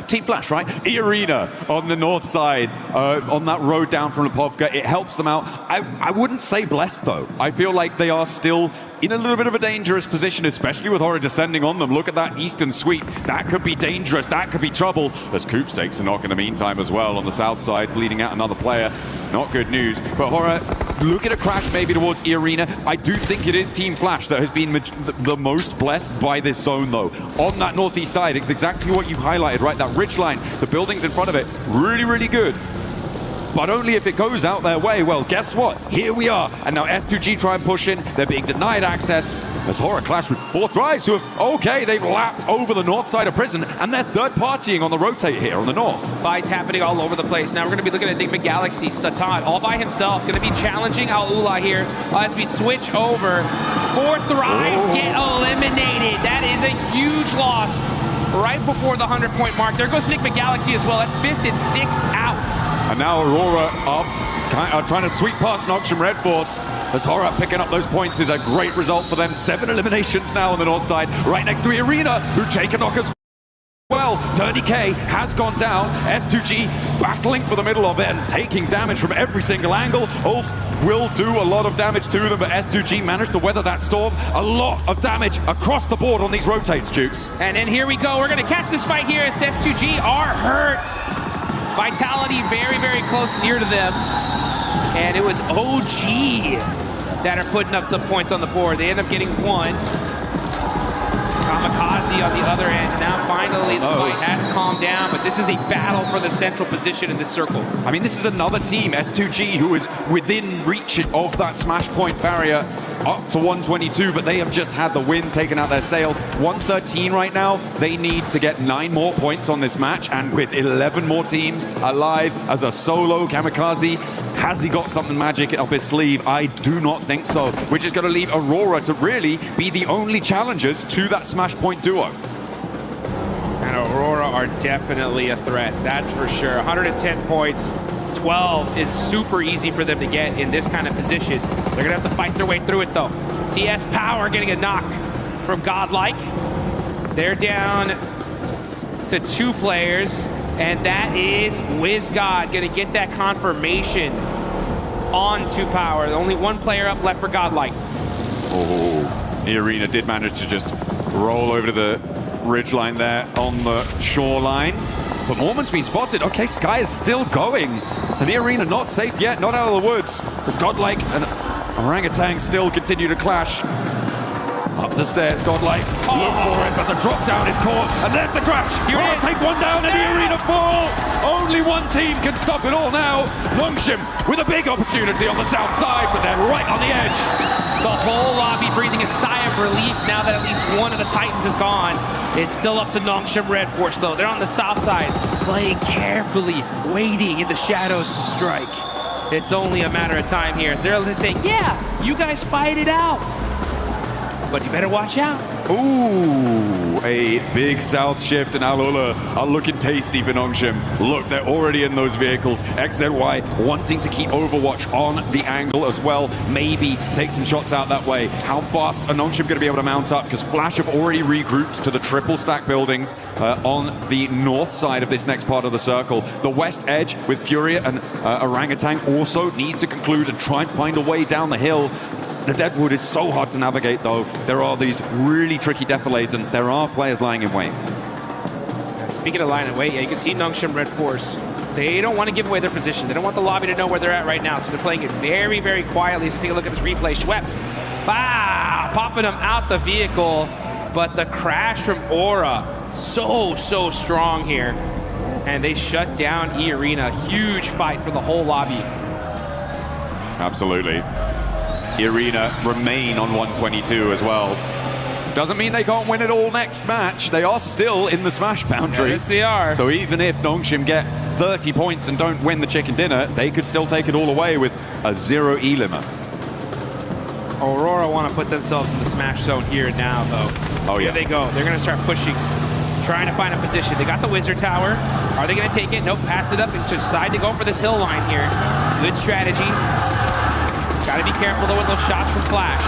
Team Flash, right? E-Arena on the north side, on that road down from Lipovka. It helps them out. I wouldn't say blessed, though. I feel like they are still in a little bit of a dangerous position, especially with Horror descending on them. Look at that eastern sweep. That could be dangerous. That could be trouble. As Coops takes a knock in the meantime as well on the south side, bleeding out another player. Not good news. But Horror, look at a crash maybe towards E-Arena. I do think it is Team Flash that has been the most blessed by this zone, though. On that northeast side, it's exactly what you highlighted, right? That ridge line, the buildings in front of it, really, really good. But only if it goes out their way. Well, guess what? Here we are. And now S2G try and push in. They're being denied access. As Horror clash with 4 Thrives, who have, okay, they've lapped over the north side of prison, and they're third-partying on the rotate here on the north. Fights happening all over the place. Now we're going to be looking at Enigma Galaxy. Satan, all by himself, going to be challenging Al-Ula here as we switch over. 4 Thrives get eliminated. That is a huge loss right before the 100-point mark. There goes Enigma Galaxy as well. That's 5th and 6th out. And now Aurora up, trying to sweep past Nongshim Red Force. As Horror picking up those points is a great result for them. 7 eliminations now on the north side, right next to E-Arena, who take a knock as well. Turny K has gone down. S2G battling for the middle of it and taking damage from every single angle. Ulf will do a lot of damage to them, but S2G managed to weather that storm. A lot of damage across the board on these rotates, Jukes. And then here we go. We're going to catch this fight here as S2G are hurt. Vitality very, very close near to them. And it was OG that are putting up some points on the board. They end up getting 1. Kamikaze on the other end. Now finally the fight has calmed down, but this is a battle for the central position in this circle. I mean, this is another team, S2G, who is within reach of that smash point barrier up to 122, but they have just had the win, taken out their sails. 113 right now. They need to get 9 more points on this match, and with 11 more teams alive as a solo, Kamikaze Has he got something magic up his sleeve? I do not think so. We're just going to leave Aurora to really be the only challengers to that Smash Point duo. And Aurora are definitely a threat, that's for sure. 110 points, 12 is super easy for them to get in this kind of position. They're gonna have to fight their way through it though. CS Power getting a knock from Godlike. They're down to 2 players, and that is WizGod gonna get that confirmation on 2 Power. Only 1 player up left for Godlike. Oh, the Arena did manage to just roll over to the ridgeline there on the shoreline. But Mormon's been spotted. Okay, Sky is still going. And the Arena not safe yet, not out of the woods. As Godlike and Orangutan still continue to clash. Up the stairs, Godlike. Look for it, but the drop down is caught. And there's the crash. Here it is. Take one down and the Arena fall. Only one team can stop it all now. Nongshim with a big opportunity on the south side, but they're right on the edge. The whole lobby breathing a sigh of relief now that at least one of the Titans is gone. It's still up to Nongshim Red Force though. They're on the south side, playing carefully, waiting in the shadows to strike. It's only a matter of time here. They're saying, yeah, you guys fight it out. But you better watch out. Ooh, a big south shift, and Alola are looking tasty for Nongshim. Look, they're already in those vehicles. XZY wanting to keep Overwatch on the angle as well. Maybe take some shots out that way. How fast are Nongshim going to be able to mount up? Because Flash have already regrouped to the triple stack buildings on the north side of this next part of the circle. The west edge with Furia and Orangutan also needs to conclude and try and find a way down the hill. The Deadwood is so hard to navigate, though. There are these really tricky defilades, and there are players lying in wait. Speaking of lying in wait, yeah, you can see Nongshim Red Force. They don't want to give away their position. They don't want the lobby to know where they're at right now, so they're playing it very, very quietly. So take a look at this replay. Schweppes, popping them out the vehicle, but the crash from Aura, so strong here. And they shut down E-Arena. Huge fight for the whole lobby. Absolutely. Arena remain on 122 as well. Doesn't mean they can't win it all next match. They are still in the Smash boundary. Yes, they are. So even if Nongshim get 30 points and don't win the chicken dinner, they could still take it all away with a 0 E limit. Aurora want to put themselves in the Smash zone here and now, though. Oh, yeah. Here they go. They're going to start pushing, trying to find a position. They got the Wizard Tower. Are they going to take it? Nope, pass it up and decide to go for this hill line here. Good strategy. Got to be careful, though, with those shots from Flash.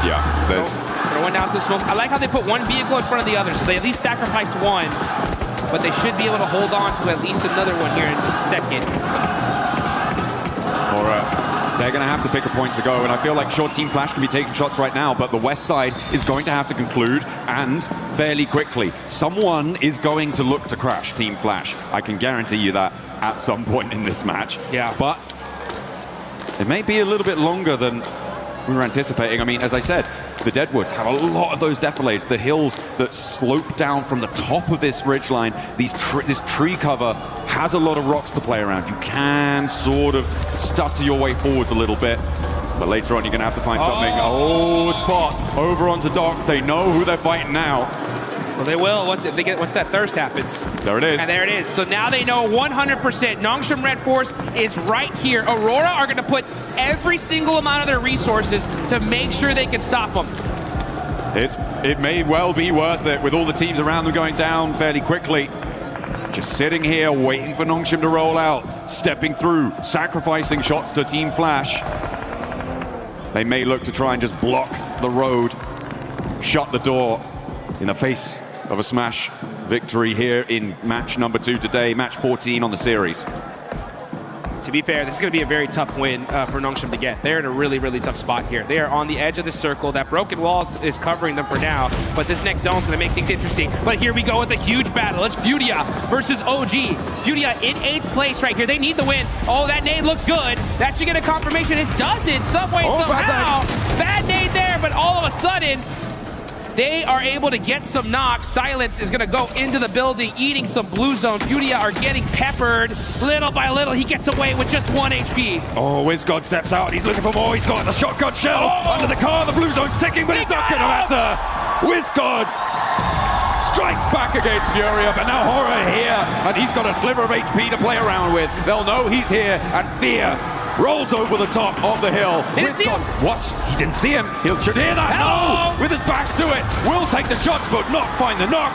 Yeah, there's... Throwing down some smoke. I like how they put one vehicle in front of the other, so they at least sacrificed one, but they should be able to hold on to at least another one here in the second. All right. They're going to have to pick a point to go, and I feel like sure, Team Flash can be taking shots right now, but the west side is going to have to conclude, and fairly quickly. Someone is going to look to crash Team Flash. I can guarantee you that at some point in this match. Yeah. But it may be a little bit longer than we were anticipating. I mean, as I said, the Deadwoods have a lot of those defilades, the hills that slope down from the top of this ridgeline. This tree cover has a lot of rocks to play around. You can sort of stutter your way forwards a little bit, but later on you're going to have to find something. Oh, spot over onto Doc. They know who they're fighting now. Well, they will once that thirst happens. There it is. And there it is. So now they know 100%. Nongshim Red Force is right here. Aurora are going to put every single amount of their resources to make sure they can stop them. It may well be worth it with all the teams around them going down fairly quickly. Just sitting here waiting for Nongshim to roll out, stepping through, sacrificing shots to Team Flash. They may look to try and just block the road, shut the door in the face of a Smash victory here in match number 2 today, match 14 on the series. To be fair, this is going to be a very tough win for Nongshim to get. They're in a really, really tough spot here. They are on the edge of the circle. That broken wall is covering them for now, but this next zone is going to make things interesting. But here we go with a huge battle. It's Furia versus OG. Furia in 8th place right here. They need the win. Oh, that nade looks good. That should get a confirmation. It doesn't, some way, somehow. Bad nade there, but all of a sudden, they are able to get some knocks. Silence is going to go into the building, eating some blue zone. Furia are getting peppered. Little by little, he gets away with just 1 HP. Oh, WizGod steps out. He's looking for more. He's got the shotgun shells under the car. The blue zone's ticking, but it's not going to matter. WizGod strikes back against Furia, but now Horror here, and he's got a sliver of HP to play around with. They'll know he's here, and Fear rolls over the top of the hill. Didn't see him. What? He didn't see him. He should hear that. Hello. No! With his back to it. Will take the shots, but not find the knock.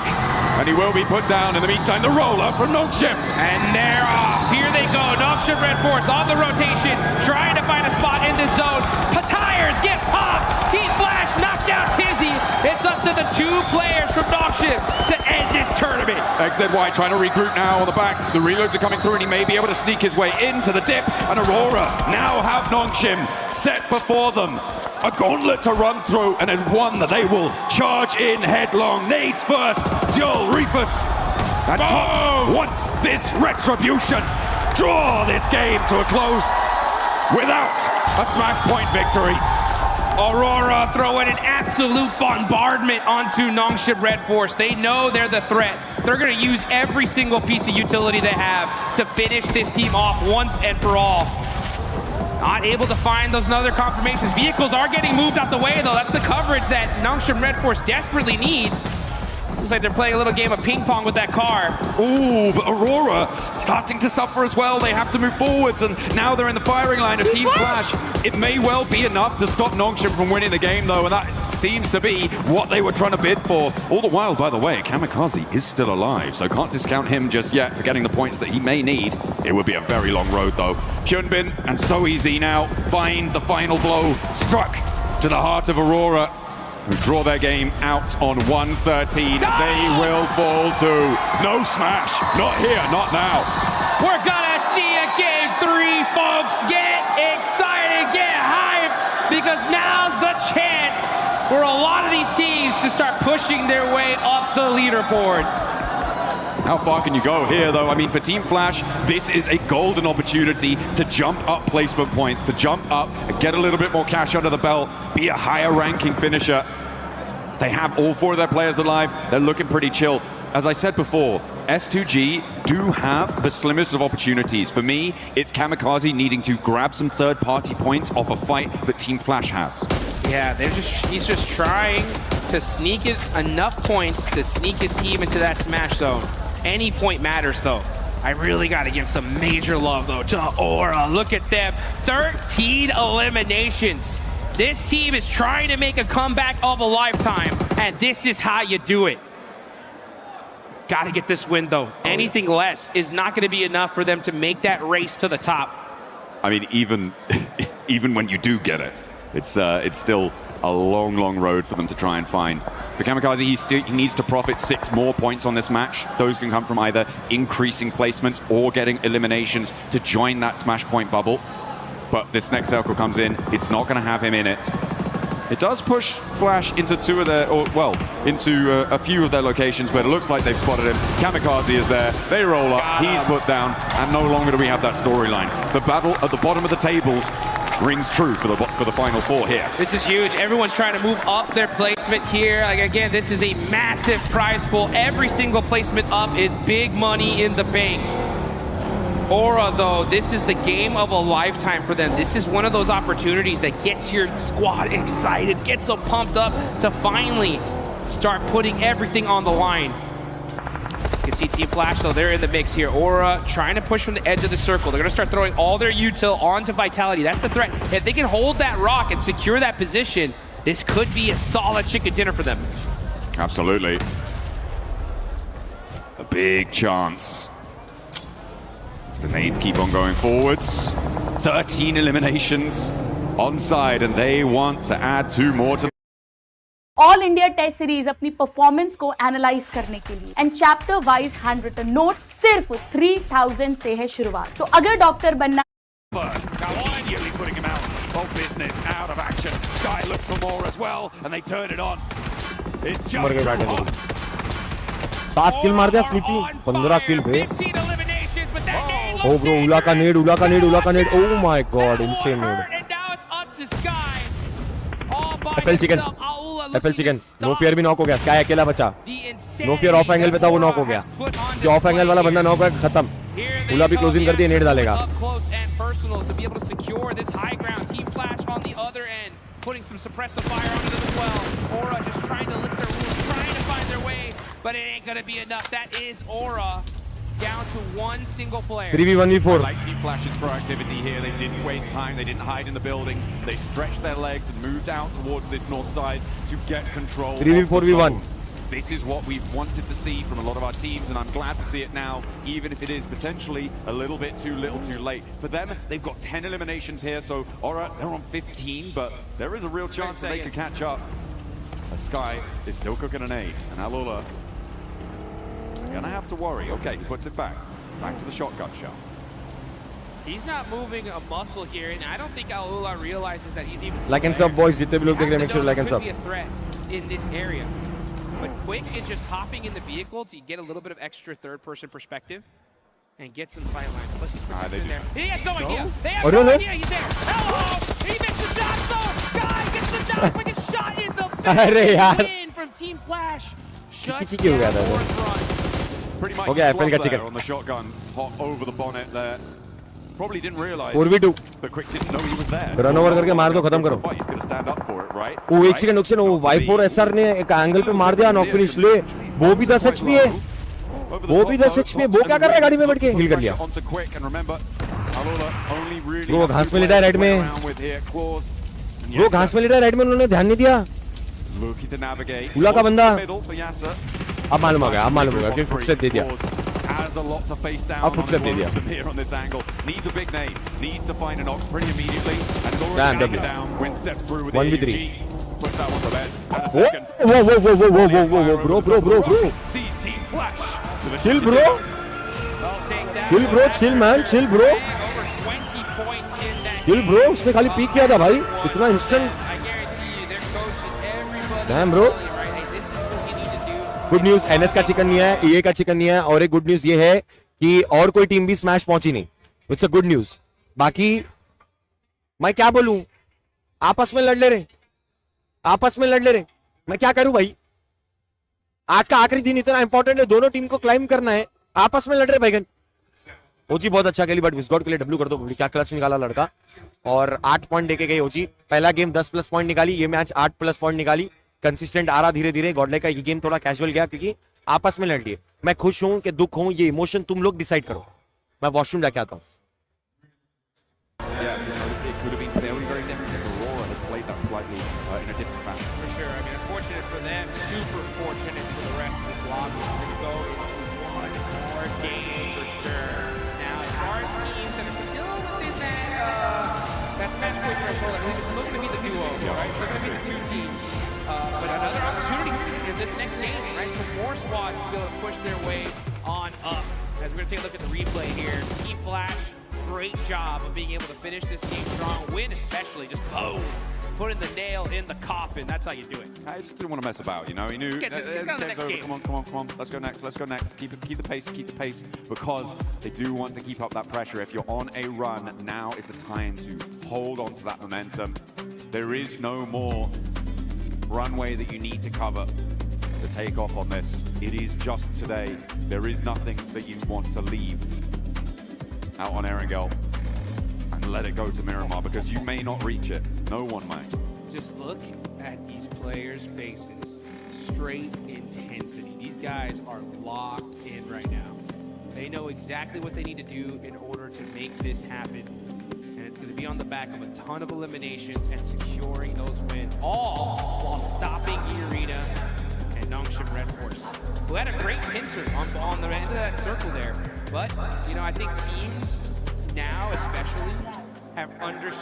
And he will be put down. In the meantime, the roller from Nongshim. And they're off. Here they go. Nongshim Red Force on the rotation, trying to find a spot in this zone. Tires get popped. Team Flash knocked out Tizzy. It's up to the 2 players from Nongshim to end this tournament. XZY trying to regroup now on the back. The reloads are coming through and he may be able to sneak his way into the dip. And Aurora now have Nongshim set before them. A gauntlet to run through and then one that they will charge in headlong. Nades first. Zul, Reefus, and Top wants this retribution. Draw this game to a close without a smash point victory. Aurora throwing an absolute bombardment onto Nongshim Red Force. They know they're the threat. They're going to use every single piece of utility they have to finish this team off once and for all. Not able to find those other confirmations. Vehicles are getting moved out the way, though. That's the coverage that Nongshim Red Force desperately need. Looks like they're playing a little game of ping pong with that car. Ooh, but Aurora starting to suffer as well. They have to move forwards, and now they're in the firing line of Team Flash. It may well be enough to stop Nongshim from winning the game, though, and that seems to be what they were trying to bid for. All the while, by the way, Kamikaze is still alive, so can't discount him just yet for getting the points that he may need. It would be a very long road, though. Hyunbin and So Easy now find the final blow, struck to the heart of Aurora, who draw their game out on 113. No! They will fall too. No smash. Not here, not now. We're gonna see a game 3, folks. Get excited, get hyped, because now's the chance for a lot of these teams to start pushing their way up the leaderboards. How far can you go here, though? I mean, for Team Flash, this is a golden opportunity to jump up placement points, to jump up and get a little bit more cash under the belt, be a higher ranking finisher. They have all 4 of their players alive. They're looking pretty chill. As I said before, S2G do have the slimmest of opportunities. For me, it's Kamikaze needing to grab some third-party points off a fight that Team Flash has. Yeah, he's just trying to sneak it enough points to sneak his team into that smash zone. Any point matters, though. I really got to give some major love, though, to Aura. Look at them. 13 eliminations. This team is trying to make a comeback of a lifetime, and this is how you do it. Got to get this win, though. Anything less is not going to be enough for them to make that race to the top. I mean, even when you do get it, it's still a long, long road for them to try and find. For Kamikaze, he needs to profit 6 more points on this match. Those can come from either increasing placements or getting eliminations to join that smash point bubble. But this next circle comes in, it's not going to have him in it. It does push Flash into into a few of their locations, but it looks like they've spotted him. Kamikaze is there, they roll up, he's put down, and no longer do we have that storyline. The battle at the bottom of the tables rings true for the final 4 here. This is huge. Everyone's trying to move up their placement here. Like, again, this is a massive prize pool. Every single placement up is big money in the bank. Aura, though, this is the game of a lifetime for them. This is one of those opportunities that gets your squad excited, gets them pumped up to finally start putting everything on the line. You can see Team Flash, though, they're in the mix here. Aura trying to push from the edge of the circle. They're going to start throwing all their util onto Vitality. That's the threat. If they can hold that rock and secure that position, this could be a solid chicken dinner for them. Absolutely. A big chance. The nades keep on going forwards. 13 eliminations on side, and they want to add 2 more to all India test series अपनी performance को analyse करने के लिए and chapter wise handwritten note सिर्फ 3000 से है शुरुआत। तो अगर डॉक्टर बनना मर गए बैठे 7 किल मार दिया स्लीपी 15 किल पे ओ ब्रो उला का नेड ओ माय गॉड इनसेन नेड एफएल चिकन नो फियर भी नॉक हो गया। स्काई अकेला बचा, नो फियर ऑफ एंगल पे था, वो नॉक हो गया। जो ऑफ एंगल वाला बंदा नॉक है, खत्म। उला भी क्लोजिंग कर दिया, नेड डालेगा। Putting some suppressive fire onto them as well. Aura just trying to lick their wounds, trying to find their way, but it ain't gonna be enough. That is Aura. down to one single player. 3v1v4. I like Team Flash's proactivity here. They didn't waste time. They didn't hide in the buildings. They stretched their legs and moved out towards this north side to get control. 3v4v1. This is what we've wanted to see from a lot of our teams, and I'm glad to see it now, even if it is potentially a little bit too little too late. For them, they've got 10 eliminations here, so Aura, they're on 15, but there is a real chance that they could catch up. As Sky is still cooking an aid, and Alula gonna have to worry. Okay, he puts it back. Back to the shotgun shell. He's not moving a muscle here, and I don't think Alula realizes that he's even. Like and sub, boys. जितने भी लोग देख रहे हैं, make sure like and sub. Could be a threat in this area, but Quick is just hopping in the vehicle to get a little bit of extra third-person perspective and get some sight lines. Plus he's in there. He has no idea. They have no idea he's there. Hello! He missed the shot zone. Sky gets the dunk, but gets shot in the face. Win from Team Flash. Shuts down fourth run. Pretty much there on the shotgun, hot over the bonnet there. Probably didn't realize. 4v2. But Quick didn't know he was there. Run over करके मार दो, खत्म करो. He's going to stand up for it, right? वो एक second नुकसान वो Y4 SR ने एक एंगल पे मार दिया, नॉक फिनिश ले. वो भी 10 HP है. वो भी 10 HP है. वो क्या कर रहा है गाड़ी में बैठ के? हिल कर लिया. वो घास में लेटा है राइट में. वो घास में लेटा है राइट में, उन्होंने ध्यान नहीं दिया. उला का बंदा. अब मालूम हो गया, अब मालूम हो गया कि फुटस्टेप दे दिया. A lot to face down on this angle. Needs a big nade. Needs to find an ox pretty immediately. And already taken down. Win steps through with the AG. Puts that one to bed. And a second. Whoa, bro. Sees Team Flash. Chill, bro. Chill, bro. Chill, man. Chill, bro. Chill, bro. उसने खाली peak किया था भाई. इतना instant. Damn, bro. Good news, NS का chicken नहीं है, ईए का चिकन नहीं है, और एक गुड न्यूज ये है कि और कोई टीम भी स्मैश पहुंची नहीं. It's a good news. बाकी मैं क्या बोलूं, आपस में लड़ ले रहे, मैं क्या करूं भाई. आज का आखिरी दिन इतना इंपॉर्टेंट है, दोनों टीम को क्लाइम करना है, आपस में लड़ रहे भाईगन. ओजी बहुत अच्छा खेली, बट विस्गॉट के लिए डब्ल्यू कर दो. क्या क्लच निकाला लड़का, और 8 पॉइंट देके गई ओजी. पहला गेम 10+ पॉइंट निकाली, ये मैच 8+ पॉइंट निकाली. कंसिस्टेंट आ रहा धीरे धीरे. गॉडलाइक का ये गेम थोड़ा कैजुअल गया क्योंकि आपस में लड़ लिए. मैं खुश हूं कि दुख हूं, ये इमोशन तुम लोग डिसाइड करो. मैं वॉशरूम जाके आता हूं. Smash point threshold, I believe it's still going to be the duo, right? It's going to be the two teams. But another opportunity in this next game, right? For more squads to be able to push their way on up. As we're going to take a look at the replay here. Team Flash, great job of being able to finish this game strong. Win especially, just boom. Putting the nail in the coffin. That's how you do it. I just didn't want to mess about, you know. He knew. Let's get the next game. Come on. Let's go next. Keep the pace. Because they do want to keep up that pressure. If you're on a run, now is the time to hold on to that momentum. There is no more runway that you need to cover to take off on this. It is just today. There is nothing that you want to leave out on Erangel and let it go to Miramar, because you may not reach it. No one might. Just look at these players' faces. Straight intensity. These guys are locked in right now. They know exactly what they need to do in order to make this happen. And it's going to be on the back of a ton of eliminations and securing those wins, all while stopping E-Arena and Nongshim Red Force, who had a great pincer on the end of that circle there. But, you know, I think teams now especially have understood